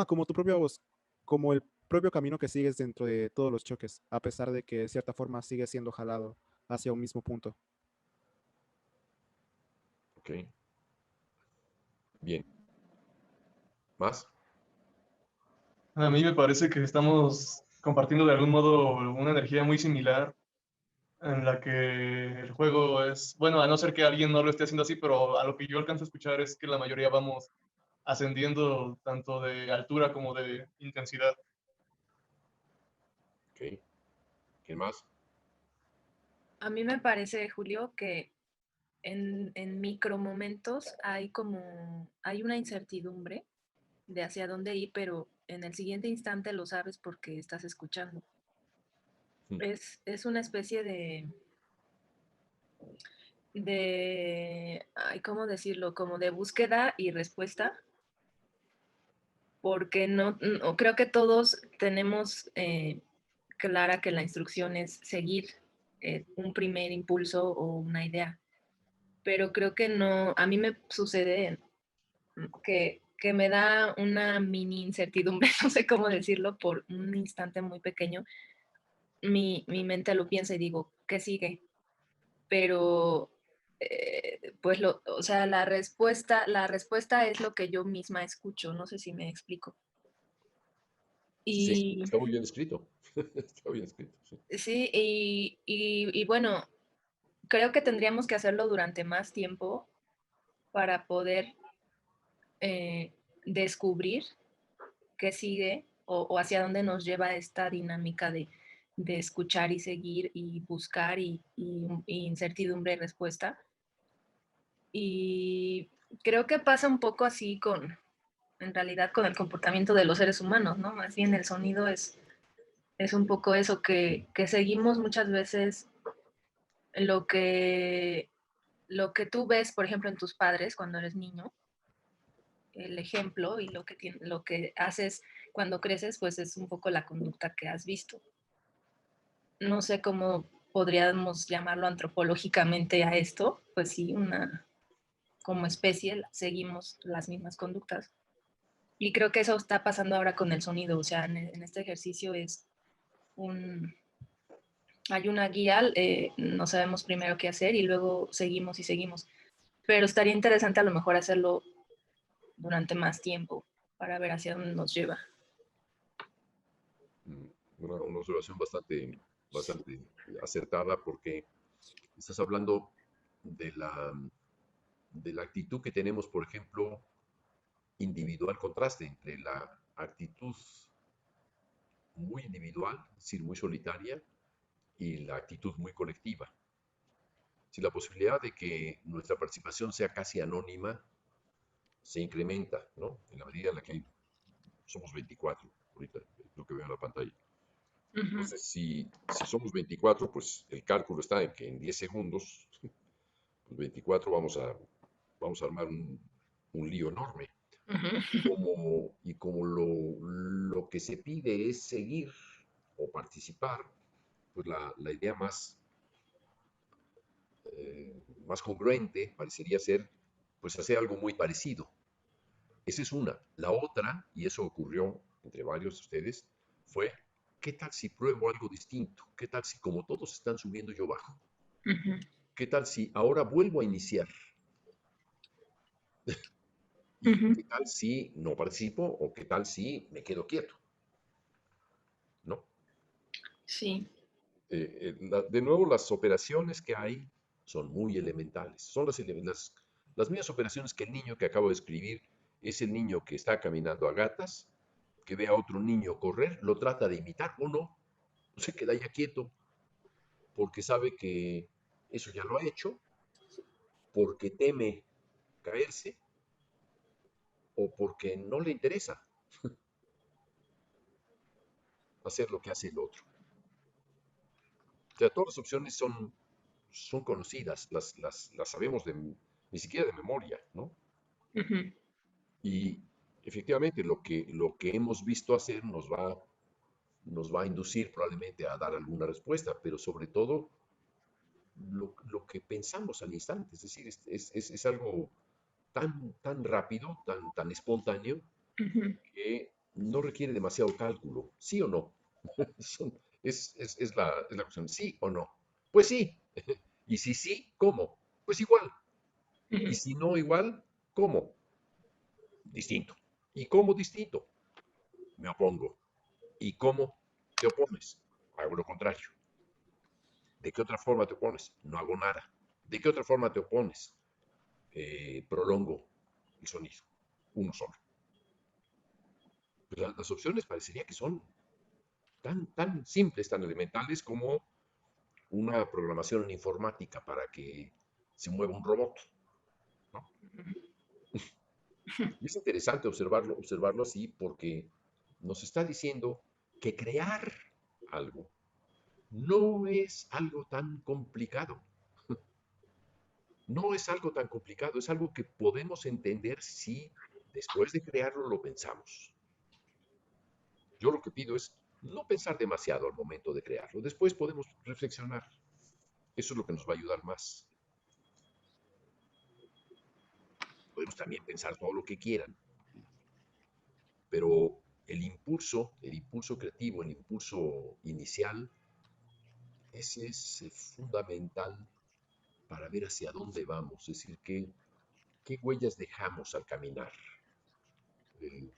como tu propia voz, como el propio camino que sigues dentro de todos los choques, a pesar de que de cierta forma sigue siendo jalado hacia un mismo punto. ok. Bien. ¿Más? A mí me parece que estamos compartiendo de algún modo una energía muy similar en la que el juego es, bueno, a no ser que alguien no lo esté haciendo así, pero a lo que yo alcanzo a escuchar es que la mayoría vamos ascendiendo tanto de altura como de intensidad. Ok. ¿Quién más? A mí me parece, Julio, que en micromomentos hay una incertidumbre de hacia dónde ir, pero en el siguiente instante lo sabes porque estás escuchando. Mm. Es una especie ay, ¿cómo decirlo? Como de búsqueda y respuesta, porque no creo que todos tenemos clara que la instrucción es seguir un primer impulso o una idea, pero creo que no, a mí me sucede que me da una mini incertidumbre, no sé cómo decirlo, por un instante muy pequeño, mi mente lo piensa y digo, ¿qué sigue? Pero pues o sea, la respuesta es lo que yo misma escucho, no sé si me explico. Sí, Y está muy bien escrito. Está bien escrito, sí. sí, y bueno, creo que tendríamos que hacerlo durante más tiempo para poder eh, descubrir qué sigue o hacia dónde nos lleva esta dinámica de escuchar y seguir y buscar y incertidumbre y respuesta. Y creo que pasa un poco así en realidad con el comportamiento de los seres humanos, ¿no? Más bien el sonido es un poco eso, que seguimos muchas veces lo que, lo que tú ves, por ejemplo, en tus padres cuando eres niño, el ejemplo y lo que haces cuando creces, pues es un poco la conducta que has visto. No sé cómo podríamos llamarlo antropológicamente a esto, pues sí, como especie seguimos las mismas conductas. Y creo que eso está pasando ahora con el sonido, o sea, en este ejercicio hay una guía, no sabemos primero qué hacer y luego seguimos y seguimos. Pero estaría interesante a lo mejor hacerlo durante más tiempo para ver hacia dónde nos lleva. una observación bastante acertada porque estás hablando de de la actitud que tenemos, por ejemplo, individual, contraste entre la actitud muy individual, es decir, muy solitaria, y la actitud muy colectiva. Si la posibilidad de que nuestra participación sea casi anónima se incrementa, ¿no? En la medida en la que somos 24, ahorita es lo que veo en la pantalla. Ujú, Entonces, si somos 24, pues el cálculo está en que en 10 segundos, pues 24 vamos a armar un lío enorme. ujú. Y como lo que se pide es seguir o participar, pues la idea más congruente parecería ser, pues hacer algo muy parecido. Esa es una. La otra, y eso ocurrió entre varios de ustedes, fue, ¿qué tal si pruebo algo distinto? ¿Qué tal si como todos están subiendo yo bajo? Ujú, ¿Qué tal si ahora vuelvo a iniciar? ¿Y ujú. qué tal si no participo o qué tal si me quedo quieto? ¿No? Sí. De nuevo, las operaciones que hay son muy elementales. Son las mismas operaciones que el niño que acabo de escribir es el niño que está caminando a gatas, que ve a otro niño correr, lo trata de imitar o no, se queda ya quieto porque sabe que eso ya lo ha hecho, porque teme caerse o porque no le interesa hacer lo que hace el otro. O sea, todas las opciones son conocidas, las sabemos ni siquiera de memoria, ¿no? Ujú, Y efectivamente lo que hemos visto hacer nos va a inducir probablemente a dar alguna respuesta, pero sobre todo lo que pensamos al instante, es decir, es algo tan rápido, tan espontáneo, ujú. que no requiere demasiado cálculo, ¿sí o no? Son- es la cuestión, ¿sí o no? Pues sí. Y si sí, ¿cómo? Pues igual. Y Ujú. si no igual, ¿cómo? Distinto. ¿Y cómo distinto? Me opongo. ¿Y cómo te opones? Hago lo contrario. ¿De qué otra forma te opones? No hago nada. ¿De qué otra forma te opones? Prolongo el sonido. Uno solo. Pues las opciones parecería que son tan simples, tan elementales como una programación en informática para que se mueva un robot, ¿no? Y es interesante observarlo así porque nos está diciendo que crear algo no es algo tan complicado. No es algo tan complicado, es algo que podemos entender si después de crearlo lo pensamos. Yo lo que pido es no pensar demasiado al momento de crearlo. Después podemos reflexionar. Eso es lo que nos va a ayudar más. Podemos también pensar todo lo que quieran, pero el impulso creativo, el impulso inicial, ese es fundamental para ver hacia dónde vamos, es decir, qué huellas dejamos al caminar. Eh,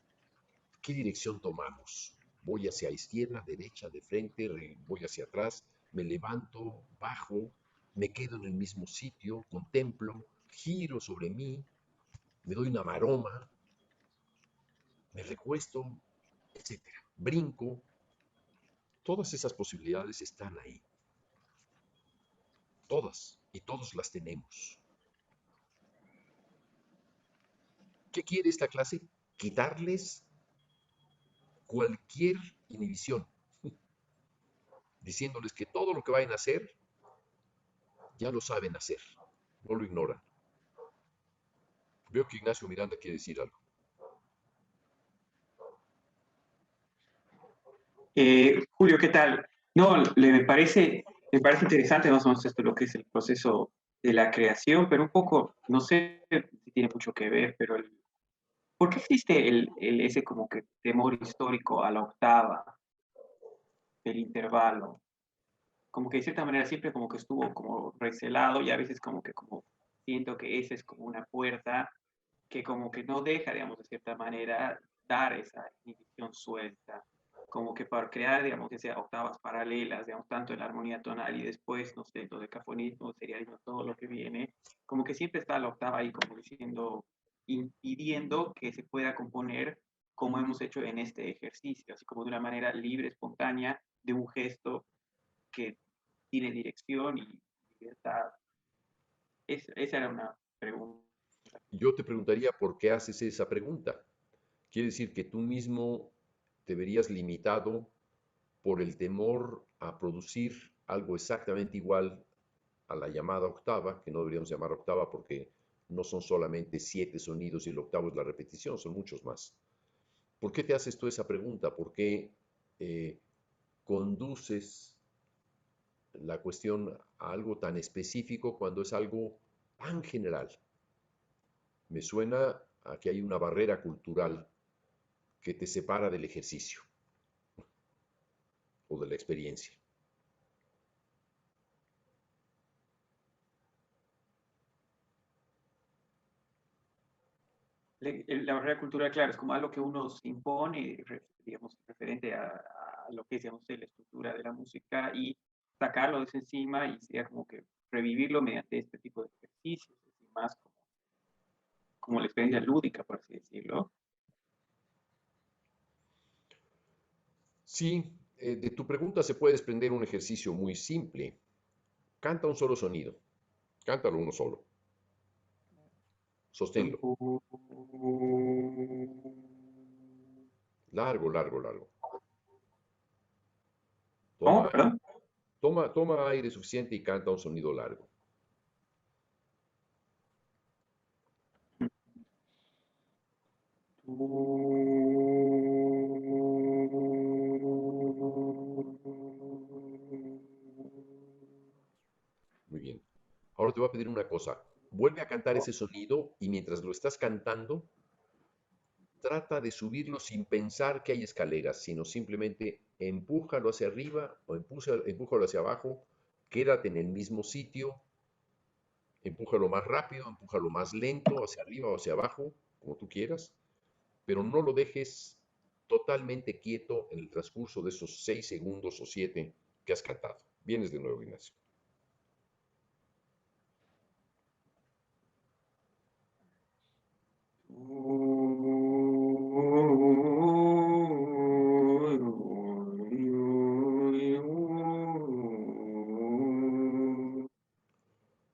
¿Qué dirección tomamos? Voy hacia izquierda, derecha, de frente, voy hacia atrás, me levanto, bajo, me quedo en el mismo sitio, contemplo, giro sobre mí, me doy una maroma, me recuesto, etcétera. Brinco, todas esas posibilidades están ahí, todas, y todos las tenemos. ¿Qué quiere esta clase? Quitarles cualquier inhibición, diciéndoles que todo lo que vayan a hacer ya lo saben hacer, no lo ignoran. Veo que Ignacio Miranda quiere decir algo. Julio, ¿qué tal? No, me parece interesante más o menos esto, lo que es el proceso de la creación, pero un poco, no sé si tiene mucho que ver, pero ¿por qué existe ese como que temor histórico a la octava del intervalo? Como que de cierta manera siempre como que estuvo como recelado y a veces como siento que esa es como una puerta que como que no deja, digamos, de cierta manera dar esa inhibición suelta. como que para crear, digamos, que sea octavas paralelas, digamos, tanto en la armonía tonal y después, no sé, lo de cafonismo, serialismo, todo lo que viene, como que siempre está la octava ahí como diciendo, impidiendo que se pueda componer como hemos hecho en este ejercicio, así como de una manera libre, espontánea, de un gesto que tiene dirección y libertad. Esa era una pregunta. Yo te preguntaría por qué haces esa pregunta. Quiere decir que tú mismo te verías limitado por el temor a producir algo exactamente igual a la llamada octava, que no deberíamos llamar octava porque no son solamente 7 sonidos y el octavo es la repetición, son muchos más. ¿Por qué te haces tú esa pregunta? ¿Por qué conduces la cuestión a algo tan específico cuando es algo tan general? Me suena a que hay una barrera cultural que te separa del ejercicio o de la experiencia. La barrera cultural, claro, es como algo que uno se impone, digamos, referente a lo que es, digamos, la estructura de la música y sacarlo de eso encima y sería como que revivirlo mediante este tipo de ejercicios, es decir, más como la experiencia lúdica, por así decirlo. Sí, de tu pregunta se puede desprender un ejercicio muy simple. Canta un solo sonido. Cántalo uno solo. Sosténlo. Largo, largo, largo. ¿Cómo, Toma, perdón? toma aire suficiente y canta un sonido largo. Muy bien. Ahora te voy a pedir una cosa. Vuelve a cantar ese sonido y mientras lo estás cantando, trata de subirlo sin pensar que hay escaleras, sino simplemente empújalo hacia arriba o empújalo hacia abajo, quédate en el mismo sitio, empújalo más rápido, empújalo más lento, hacia arriba o hacia abajo, como tú quieras, pero no lo dejes totalmente quieto en el transcurso de esos 6 segundos o 7 que has cantado. Vienes de nuevo, Ignacio.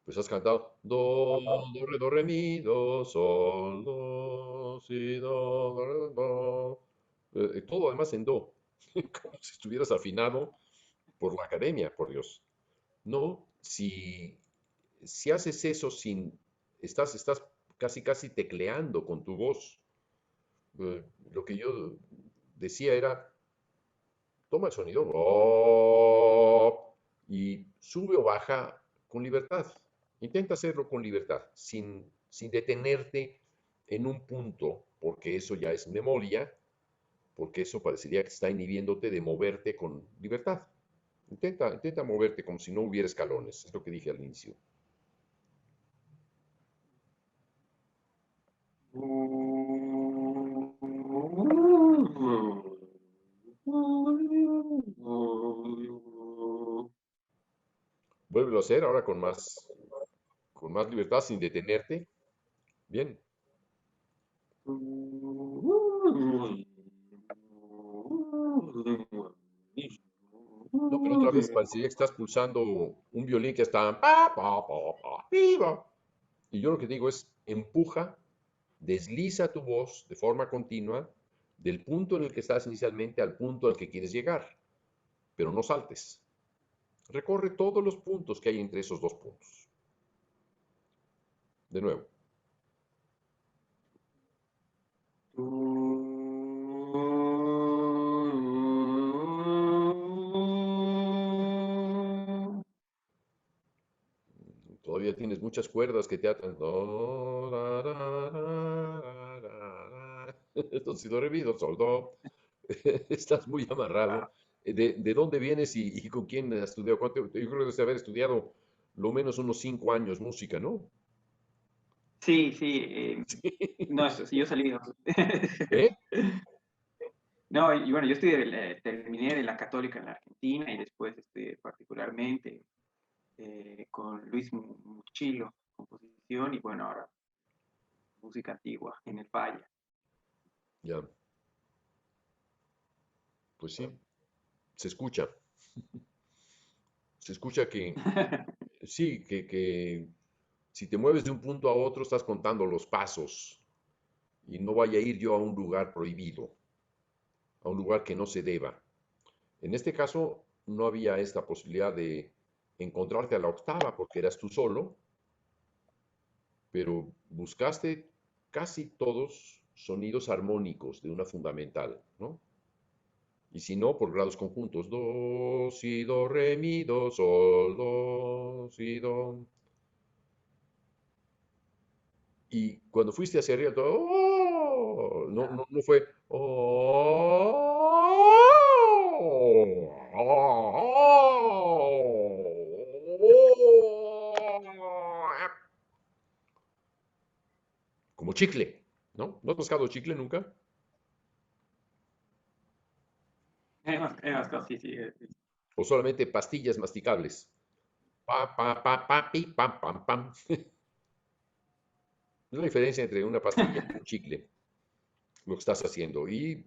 Pues has cantado do, re, mi, do, sol, do, si, do, re, do. Todo además en do, como si estuvieras afinado por la academia, por Dios. No, si haces eso estás casi tecleando con tu voz. Lo que yo decía era, toma el sonido y sube o baja con libertad. Intenta hacerlo con libertad, sin detenerte en un punto, porque eso ya es memoria, porque eso parecería que está inhibiéndote de moverte con libertad. Intenta moverte como si no hubiera escalones, es lo que dije al inicio. Vuélvelo a hacer ahora con más libertad, sin detenerte. Bien. No, pero otra vez parecería que estás pulsando un violín que está pa, pa, pa, pa, pi, pa. Y yo lo que digo es, empuja, desliza tu voz de forma continua del punto en el que estás inicialmente al punto al que quieres llegar, pero no saltes. Recorre todos los puntos que hay entre esos dos puntos. De nuevo. Todavía tienes muchas cuerdas que te atan. Do, ra, ra, ra, ra, ra. Do, si, do, re, mi, do, sol, do. Estás muy amarrado. ¿De dónde vienes y con quién has estudiado? Yo creo que debes haber estudiado lo menos unos 5 años música, ¿no? Sí, sí. No, eso sí, yo salí. ¿Eh? No, y bueno, yo terminé de la Católica en la Argentina y después particularmente con Luis Muchilo, composición, y bueno, ahora música antigua en el Falla. Ya, pues sí, se escucha. Se escucha que, sí, que si te mueves de un punto a otro, estás contando los pasos y no vaya a ir yo a un lugar prohibido, a un lugar que no se deba. En este caso, no había esta posibilidad de encontrarte a la octava porque eras tú solo, pero buscaste casi todos sonidos armónicos de una fundamental, ¿no? Y si no, por grados conjuntos, do, si, do, re, mi, do, sol, do, si, do. Y cuando fuiste hacia arriba, todo, "Oh", no fue, "Oh", como chicle, ¿no? ¿No has mascado chicle nunca? Sí, sí. ¿O solamente pastillas masticables? Pa, pa, pa, pa, pi, pam, pam, pam. Es la diferencia entre una pastilla y un chicle, lo que estás haciendo. Y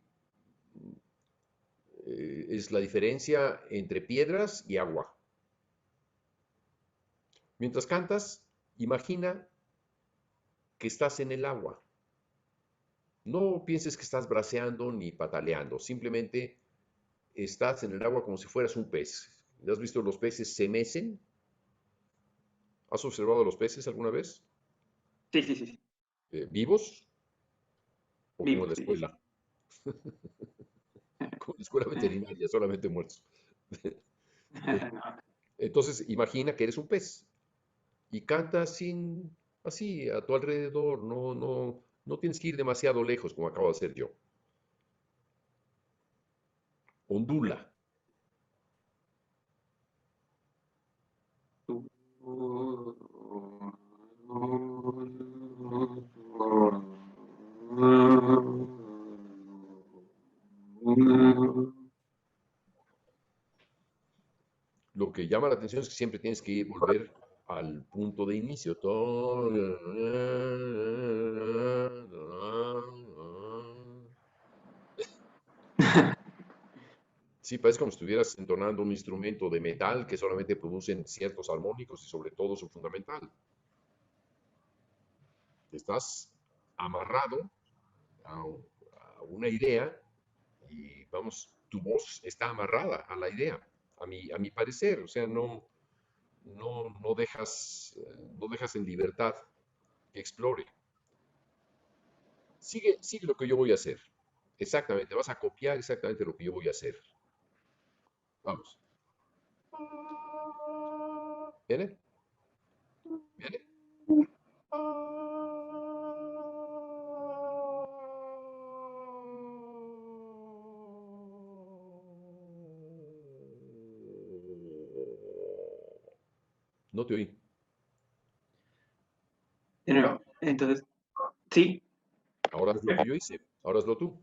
es la diferencia entre piedras y agua. Mientras cantas, imagina que estás en el agua. No pienses que estás braceando ni pataleando, simplemente estás en el agua como si fueras un pez. ¿Has visto los peces se mecen? ¿Has observado los peces alguna vez? Sí, sí, sí. ¿Vivos? ¿O como en Vivo, la sí, sí, sí. escuela? Como en la escuela veterinaria, solamente muertos. No, Entonces, imagina que eres un pez y canta sin, así, a tu alrededor. No tienes que ir demasiado lejos como acabo de hacer yo. Ondula. Lo que llama la atención es que siempre tienes que volver al punto de inicio. Sí, parece como si estuvieras entonando un instrumento de metal que solamente producen ciertos armónicos y sobre todo su fundamental. Estás amarrado a una idea y vamos, tu voz está amarrada a la idea, a mi parecer. O sea, no dejas en libertad que explore. Sigue lo que yo voy a hacer. Exactamente, vas a copiar exactamente lo que yo voy a hacer. Vamos. ¿Viene? ¿Viene? No te oí. Hola, entonces, sí. ahora es lo que yo hice. Ahora hazlo tú.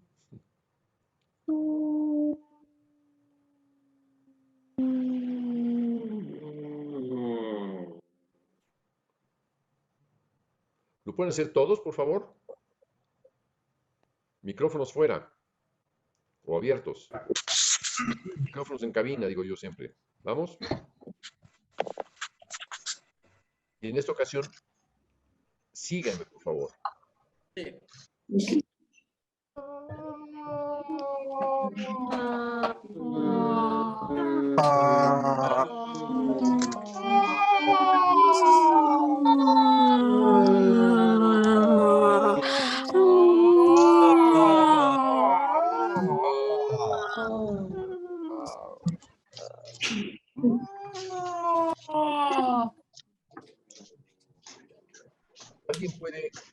¿Lo pueden hacer todos, por favor? Micrófonos fuera o abiertos. Micrófonos en cabina, digo yo siempre. ¿Vamos? Y en esta ocasión, síganme, por favor.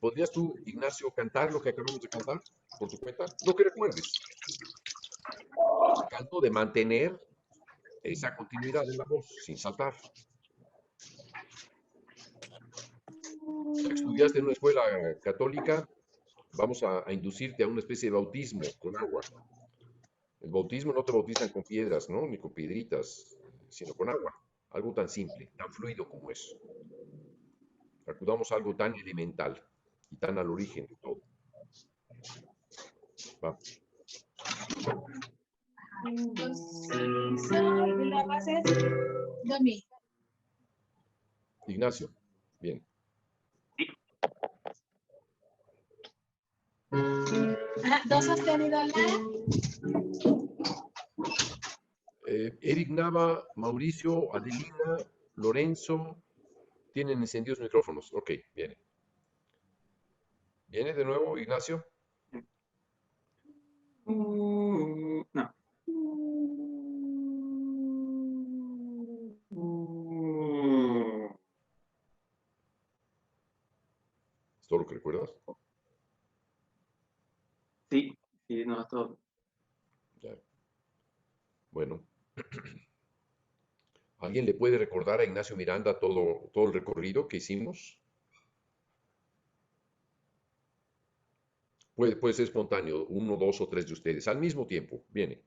¿Podrías tú, Ignacio, cantar lo que acabamos de cantar por tu cuenta? Lo que recuerdes. Canto de mantener esa continuidad en la voz, sin saltar. Ya que estudiaste en una escuela católica, vamos a inducirte a una especie de bautismo con agua. El bautismo no te bautizan con piedras, ¿no? Ni con piedritas, sino con agua. Algo tan simple, tan fluido como eso. Acudamos a algo tan elemental y tan al origen de todo. Va. Ignacio, bien. Eric Nava, Mauricio, Adelina, Lorenzo, tienen encendidos micrófonos. Ok, viene. ¿Viene de nuevo, Ignacio? No. ¿Es todo lo que recuerdas? Sí, sí, no, todo. Ya. Bueno. ¿Alguien le puede recordar a Ignacio Miranda todo el recorrido que hicimos? Puede ser espontáneo, uno, dos o tres de ustedes, al mismo tiempo. Viene.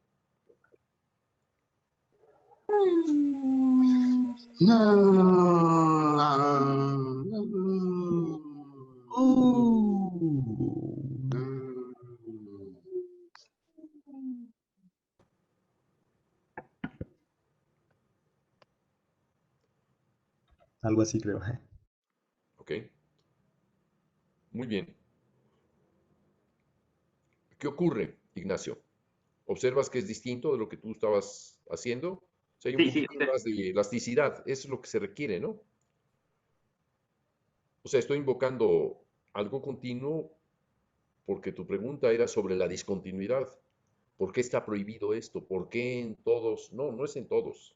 Algo así creo. Ok. Muy bien. ¿Qué ocurre, Ignacio? ¿Observas que es distinto de lo que tú estabas haciendo? O sea, hay un Sí, sí, poquito más de elasticidad. Eso es lo que se requiere, ¿no? O sea, estoy invocando algo continuo porque tu pregunta era sobre la discontinuidad. ¿Por qué está prohibido esto? ¿Por qué en todos? No, no es en todos.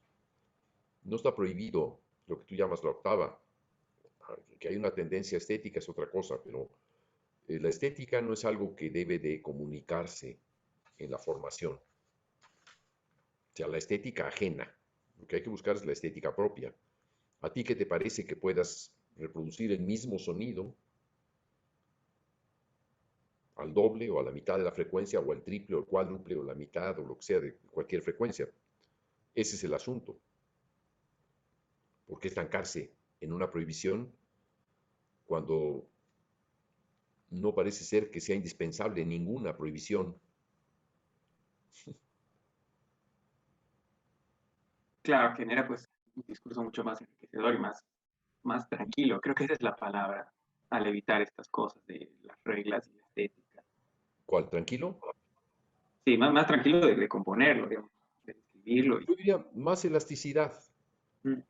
No está prohibido lo que tú llamas la octava. Que hay una tendencia estética es otra cosa, pero la estética no es algo que debe de comunicarse en la formación. O sea, la estética ajena. Lo que hay que buscar es la estética propia. ¿A ti qué te parece que puedas reproducir el mismo sonido al doble o a la mitad de la frecuencia o al triple o el cuádruple o la mitad o lo que sea de cualquier frecuencia? Ese es el asunto. ¿Por qué estancarse en una prohibición cuando no parece ser que sea indispensable ninguna prohibición? claro, genera pues un discurso mucho más enriquecedor y más tranquilo. Creo que esa es la palabra al evitar estas cosas de las reglas y la estética. ¿Cuál? ¿Tranquilo? Sí, más tranquilo de componerlo, digamos, de escribirlo. Yo diría más elasticidad. Mm,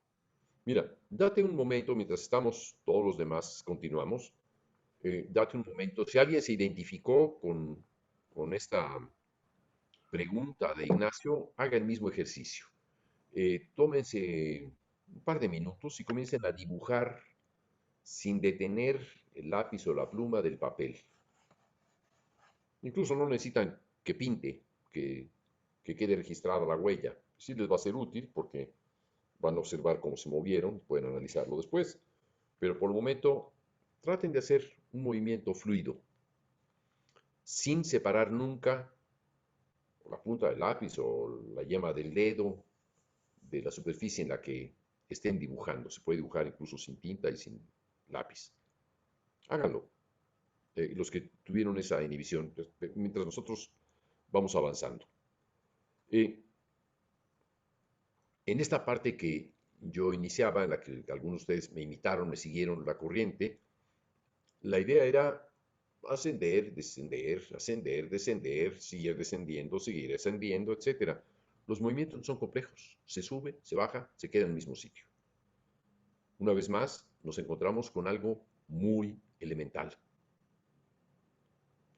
Mira, date un momento mientras estamos, todos los demás continuamos, date un momento. Si alguien se identificó con esta pregunta de Ignacio, haga el mismo ejercicio. Tómense un par de minutos y comiencen a dibujar sin detener el lápiz o la pluma del papel. Incluso no necesitan que pinte, que quede registrada la huella. Sí les va a ser útil porque van a observar cómo se movieron, pueden analizarlo después, pero por el momento traten de hacer un movimiento fluido, sin separar nunca la punta del lápiz o la yema del dedo de la superficie en la que estén dibujando. Se puede dibujar incluso sin tinta y sin lápiz. Háganlo. Los que tuvieron esa inhibición, pues, mientras nosotros vamos avanzando. Eh, en esta parte que yo iniciaba, en la que algunos de ustedes me imitaron, me siguieron la corriente, la idea era ascender, descender, ascender, descender, seguir descendiendo, seguir ascendiendo, etc. Los movimientos no son complejos. Se sube, se baja, se queda en el mismo sitio. Una vez más, nos encontramos con algo muy elemental.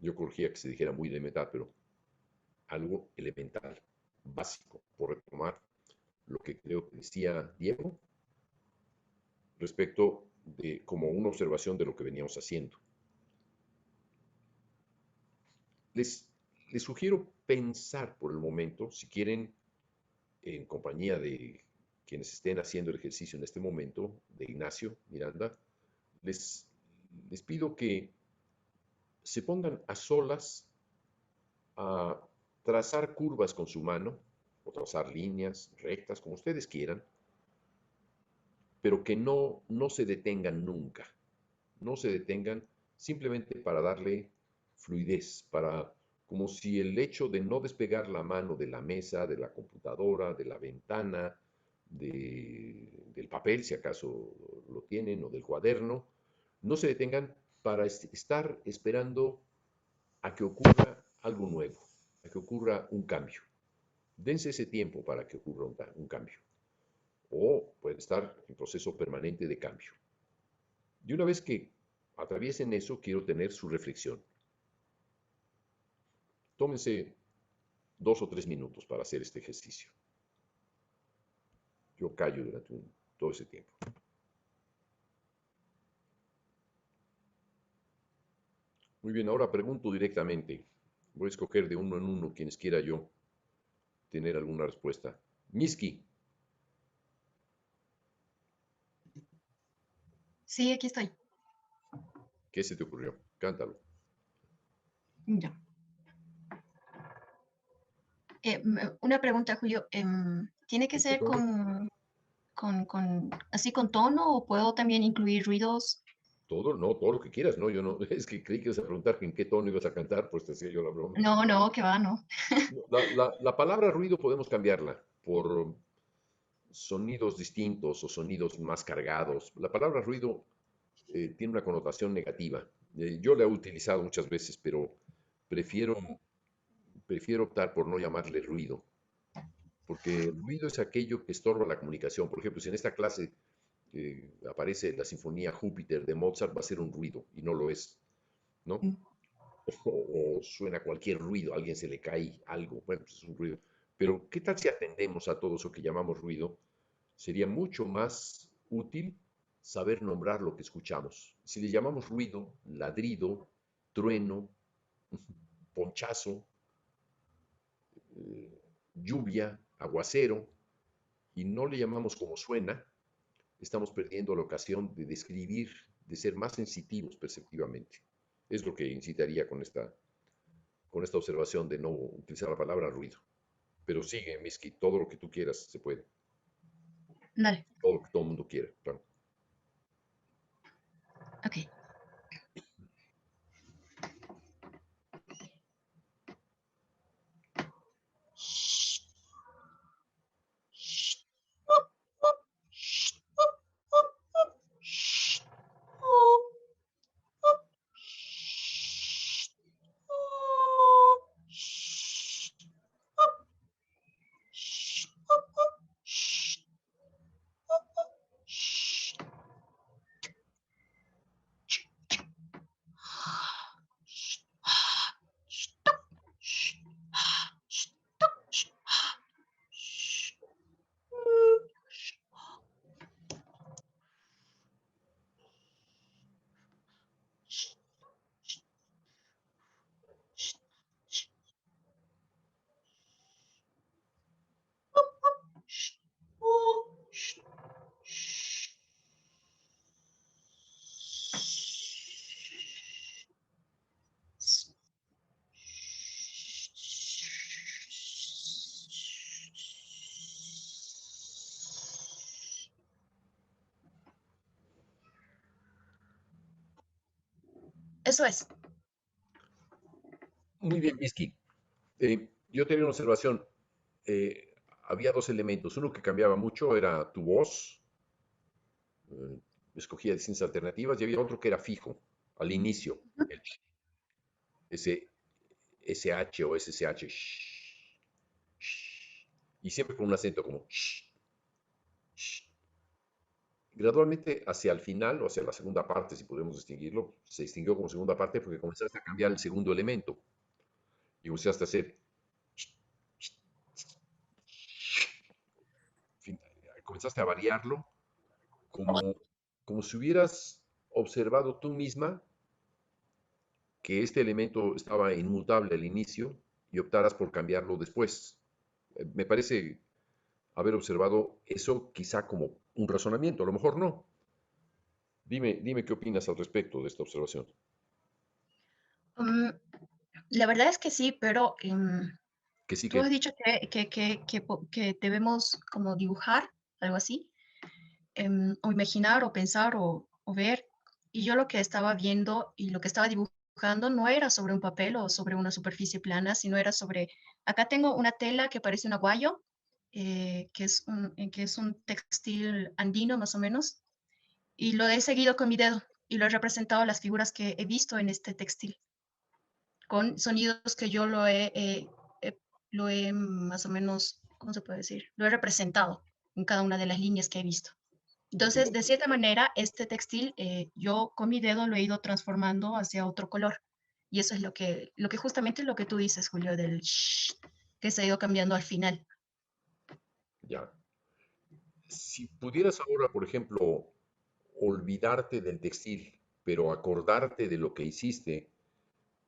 Yo corregía que se dijera muy elemental, pero algo elemental, básico, por retomar lo que creo que decía Diego respecto de como una observación de lo que veníamos haciendo. Les, les sugiero pensar por el momento, si quieren, en compañía de quienes estén haciendo el ejercicio en este momento, de Ignacio Miranda, les, pido que se pongan a solas a trazar curvas con su mano, o trazar líneas rectas, como ustedes quieran, pero que no se detengan nunca. No se detengan simplemente para darle fluidez, para como si el hecho de no despegar la mano de la mesa, de la computadora, de la ventana, del papel, si acaso lo tienen, o del cuaderno, no se detengan para estar esperando a que ocurra algo nuevo, a que ocurra un cambio. Dense ese tiempo para que ocurra un cambio. O pueden estar en proceso permanente de cambio. Y una vez que atraviesen eso, quiero tener su reflexión. Tómense 2 o 3 minutos para hacer este ejercicio. Yo callo durante todo ese tiempo. Muy bien, ahora pregunto directamente. Voy a escoger de uno en uno quienes quiera yo tener alguna respuesta. Miski, Sí, aquí estoy. ¿qué se te ocurrió? Cántalo. Ya. Una pregunta, Julio. ¿Tiene que ¿En qué ser tono? así con tono o puedo también incluir ruidos? Todo, no, todo lo que quieras, ¿no? Yo no, es que creí que ibas a preguntar en qué tono ibas a cantar, pues te hacía yo la broma. No, no, que va, no. La palabra ruido podemos cambiarla por sonidos distintos o sonidos más cargados. La palabra ruido tiene una connotación negativa. Yo la he utilizado muchas veces, pero prefiero, prefiero optar por no llamarle ruido, porque el ruido es aquello que estorba la comunicación. Por ejemplo, si en esta clase aparece la Sinfonía Júpiter de Mozart, va a ser un ruido y no lo es, ¿no? Mm. O suena cualquier ruido, a alguien se le cae algo, bueno, pues es un ruido. Pero, ¿qué tal si atendemos a todo eso que llamamos ruido? Sería mucho más útil saber nombrar lo que escuchamos. Si le llamamos ruido, ladrido, trueno, ponchazo, lluvia, aguacero, y no le llamamos como suena, estamos perdiendo la ocasión de describir, de ser más sensitivos perceptivamente. Es lo que incitaría con esta observación de no utilizar la palabra ruido. Pero sigue, Miski, todo lo que tú quieras se puede. Dale, Todo lo que todo el mundo quiera, claro. ok. Eso es. Muy bien, Miski. Yo tenía una observación. Eh, Había dos elementos. Uno que cambiaba mucho era tu voz. eh, Escogía distintas alternativas. Y había otro que era fijo, al inicio. El ese SH o SSH. Y siempre con un acento como gradualmente hacia el final o hacia la segunda parte, si podemos distinguirlo, se distinguió como segunda parte porque comenzaste a cambiar el segundo elemento y comenzaste a hacer, comenzaste a variarlo como, como si hubieras observado tú misma que este elemento estaba inmutable al inicio y optaras por cambiarlo después. Me parece haber observado eso quizá como un razonamiento, a lo mejor no. Dime qué opinas al respecto de esta observación. Mm, la verdad es que sí, pero Que sí Tú has que, dicho que debemos como dibujar, algo así, o imaginar o pensar o ver. Y yo lo que estaba viendo y lo que estaba dibujando no era sobre un papel o sobre una superficie plana, sino era sobre, acá tengo una tela que parece un aguayo, que es un textil andino más o menos, y lo he seguido con mi dedo y lo he representado las figuras que he visto en este textil, con sonidos que yo lo he más o menos, ¿cómo se puede decir? Lo he representado en cada una de las líneas que he visto. Entonces, entiendo. de cierta manera, este textil, yo con mi dedo lo he ido transformando hacia otro color. Y eso es lo que justamente lo que tú dices, Julio, del shh, que se ha ido cambiando al final. Ya. Si pudieras ahora, por ejemplo, olvidarte del textil, pero acordarte de lo que hiciste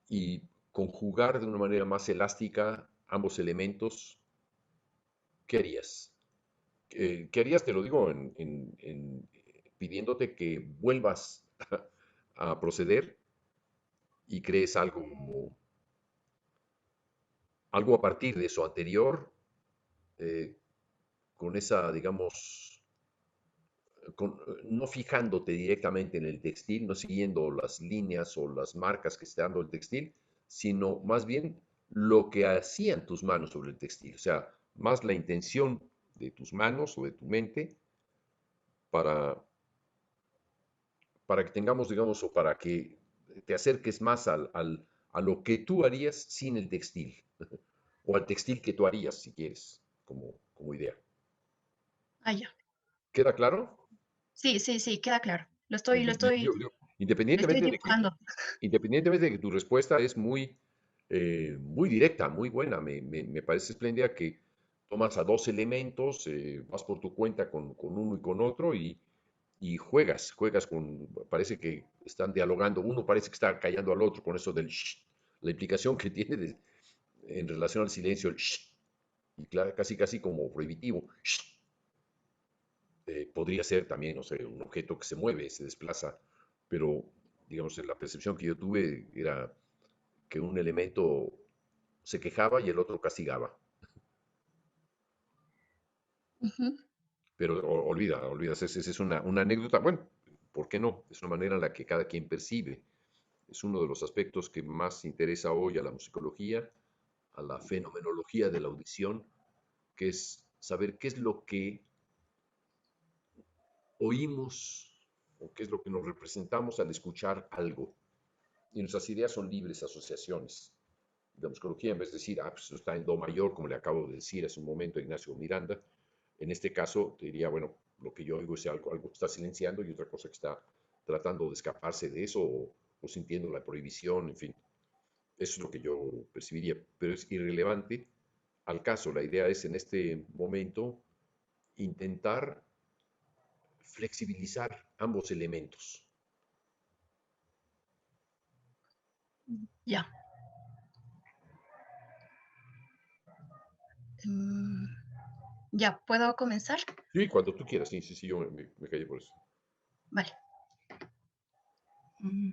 y conjugar de una manera más elástica ambos elementos, ¿qué harías? ¿Qué harías? Te lo digo pidiéndote que vuelvas a proceder y crees algo a partir de eso anterior, eh, con esa, digamos, no fijándote directamente en el textil, no siguiendo las líneas o las marcas que está dando el textil, sino más bien lo que hacían tus manos sobre el textil, o sea, más la intención de tus manos o de tu mente para, para que tengamos, digamos, o para que te acerques más a lo que tú harías sin el textil, o al textil que tú harías, si quieres, como idea. Ah, ya. ¿Queda claro? Sí, sí, sí, queda claro. Lo estoy Independientemente de que, dibujando. independientemente de que tu respuesta es muy directa, muy buena, me parece espléndida que tomas a dos elementos, vas por tu cuenta con uno y con otro y juegas parece que están dialogando, uno parece que está callando al otro con eso del shh, la implicación que tiene en relación al silencio, el shh, y casi casi como prohibitivo. Shh, podría ser también, no sé, un objeto que se mueve, se desplaza, pero digamos, la percepción que yo tuve era que un elemento se quejaba y el otro castigaba. Ujú. Pero olvida, esa es una anécdota, bueno, ¿por qué no? Es una manera en la que cada quien percibe. Es uno de los aspectos que más interesa hoy a la musicología, a la fenomenología de la audición, que es saber qué es lo que oímos o qué es lo que nos representamos al escuchar algo. Y nuestras ideas son libres asociaciones. La musicología, en vez de decir, pues eso está en do mayor, como le acabo de decir hace un momento a Ignacio Miranda, en este caso te diría, bueno, lo que yo oigo es algo que está silenciando y otra cosa que está tratando de escaparse de eso o sintiendo la prohibición, en fin. Eso es lo que yo percibiría, pero es irrelevante al caso. La idea es en este momento intentar flexibilizar ambos elementos. Ya. Mm, ya, ¿puedo comenzar? Sí, cuando tú quieras, sí, sí, sí, yo me callé por eso. Vale. Mm,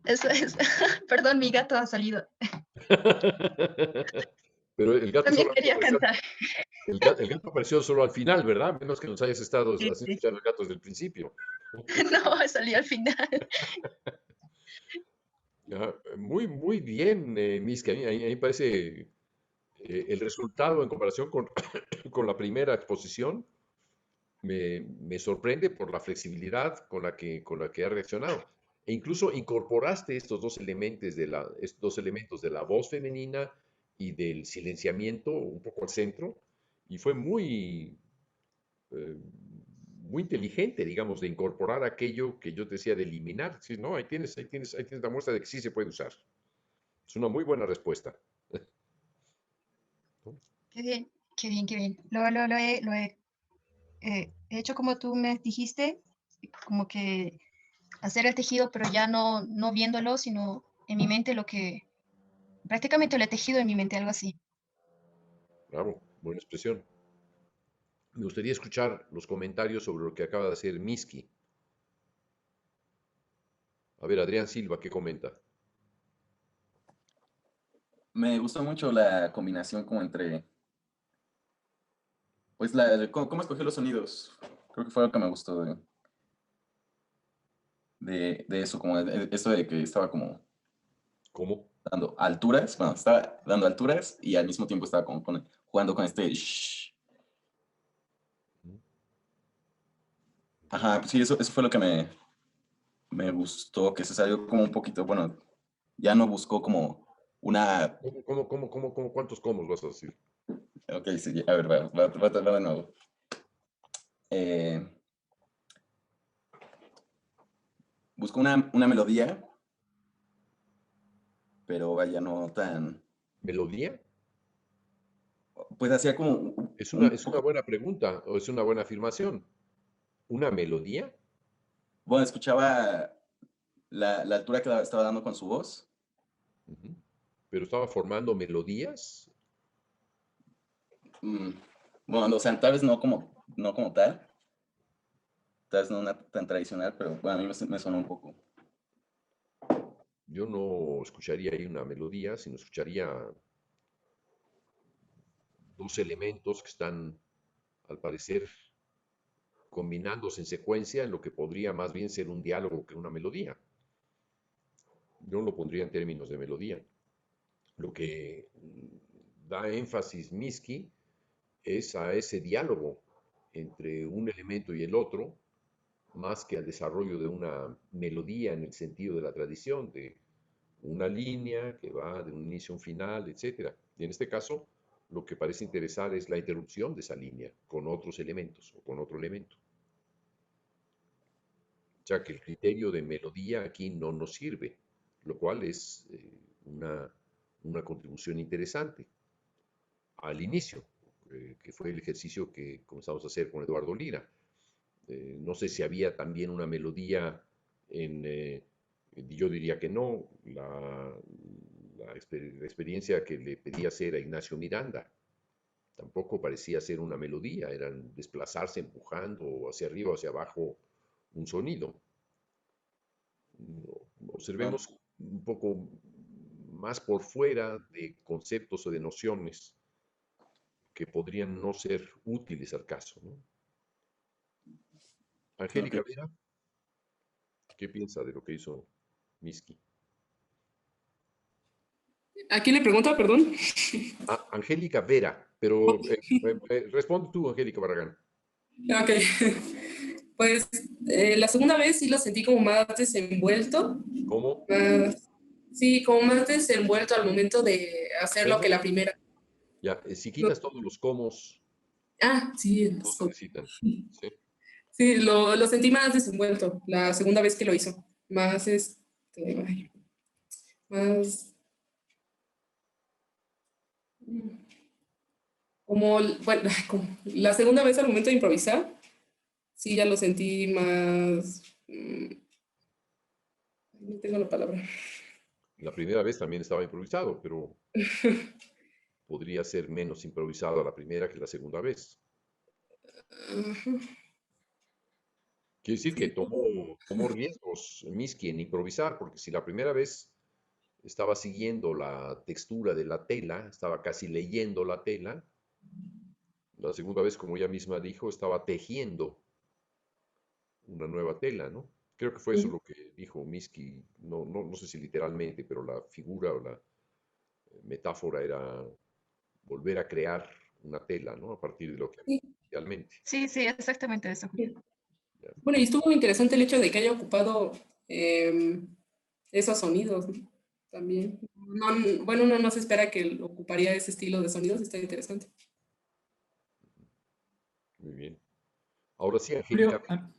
Eso es. Perdón, mi gato ha salido. Pero el gato También solamente quería apareció, cantar. el gato apareció solo al final, ¿verdad? A menos que nos hayas estado Sí, así sí. escuchando el gato desde el principio. No, salió al final. Ajá, muy bien, Miski. A mí me parece el resultado en comparación con, con la primera exposición me sorprende por la flexibilidad con la que ha reaccionado. E incluso incorporaste estos dos elementos de la voz femenina y del silenciamiento un poco al centro, y fue eh, muy inteligente, digamos, de incorporar aquello que yo te decía de eliminar. Sí, no, ahí tienes la muestra de que sí se puede usar. Es una muy buena respuesta. ¿No? Qué bien, qué bien, qué bien. He hecho como tú me dijiste, como que hacer el tejido, pero ya no viéndolo, sino en mi mente prácticamente lo he tejido en mi mente, algo así. Bravo, buena expresión. Me gustaría escuchar los comentarios sobre lo que acaba de hacer Miski. A ver, Adrián Silva, ¿qué comenta? Me gustó mucho la combinación como entre, pues, cómo escogió los sonidos. Creo que fue lo que me gustó de eso, como esto de que estaba como ¿Cómo? dando alturas, bueno, estaba dando alturas y al mismo tiempo estaba como jugando con este shh. Ajá, sí, eso fue lo que me gustó, que se salió como un poquito, bueno, ya no buscó como una... ¿Cuántos comos vas a decir? Ok, sí, a ver, va a tratar de nuevo. Eh, Buscó una melodía, pero vaya, no tan... ¿Melodía? Pues hacía como Es una buena pregunta o es una buena afirmación. ¿Una melodía? bueno, escuchaba la altura que estaba dando con su voz. Ujú. ¿Pero estaba formando melodías? Mm, bueno, o sea, tal vez no como tal no una tan tradicional, pero bueno, a mí me sonó un poco. Yo no escucharía ahí una melodía, sino escucharía dos elementos que están, al parecer, combinándose en secuencia en lo que podría más bien ser un diálogo que una melodía. Yo no lo pondría en términos de melodía. Lo que da énfasis Miski es a ese diálogo entre un elemento y el otro, más que al desarrollo de una melodía en el sentido de la tradición, de una línea que va de un inicio a un final, etc. Y en este caso, lo que parece interesar es la interrupción de esa línea con otros elementos o con otro elemento. O sea que el criterio de melodía aquí no nos sirve, lo cual es una contribución interesante al inicio, que fue el ejercicio que comenzamos a hacer con Eduardo Lira. No sé si había también una melodía yo diría que no, la experiencia que le pedí hacer a Ignacio Miranda tampoco parecía ser una melodía, eran desplazarse empujando hacia arriba o hacia abajo un sonido. Observemos un poco más por fuera de conceptos o de nociones que podrían no ser útiles al caso, ¿no? Angélica Ok. Vera, ¿qué piensa de lo que hizo Miski? ¿A quién le pregunto, perdón? Angélica Vera, pero responde tú, Angélica Barragán. Ok. Pues la segunda vez sí lo sentí como más desenvuelto. ¿Cómo? Sí, como más desenvuelto al momento de hacerlo que ¿Cómo? la primera. Ya, si quitas todos los comos, Sí. no se necesitan. ¿Sí? Sí, lo sentí más desenvuelto la segunda vez que lo hizo. Más, más, bueno, como la segunda vez al momento de improvisar, sí, ya lo sentí más, no tengo la palabra. La primera vez también estaba improvisado, pero podría ser menos improvisado la primera que la segunda vez. Quiere decir que tomó riesgos Miski en improvisar, porque si la primera vez estaba siguiendo la textura de la tela, estaba casi leyendo la tela, la segunda vez, como ella misma dijo, estaba tejiendo una nueva tela, ¿no? Creo que fue eso lo que dijo Miski, no sé si literalmente, pero la figura o la metáfora era volver a crear una tela, ¿no? A partir de lo que había Sí. inicialmente. Sí, sí, exactamente eso. Bueno, y estuvo interesante el hecho de que haya ocupado esos sonidos, ¿no? También. Bueno, uno no se espera que ocuparía ese estilo de sonidos, está interesante. Muy bien. Ahora sí, Julio, Angélica.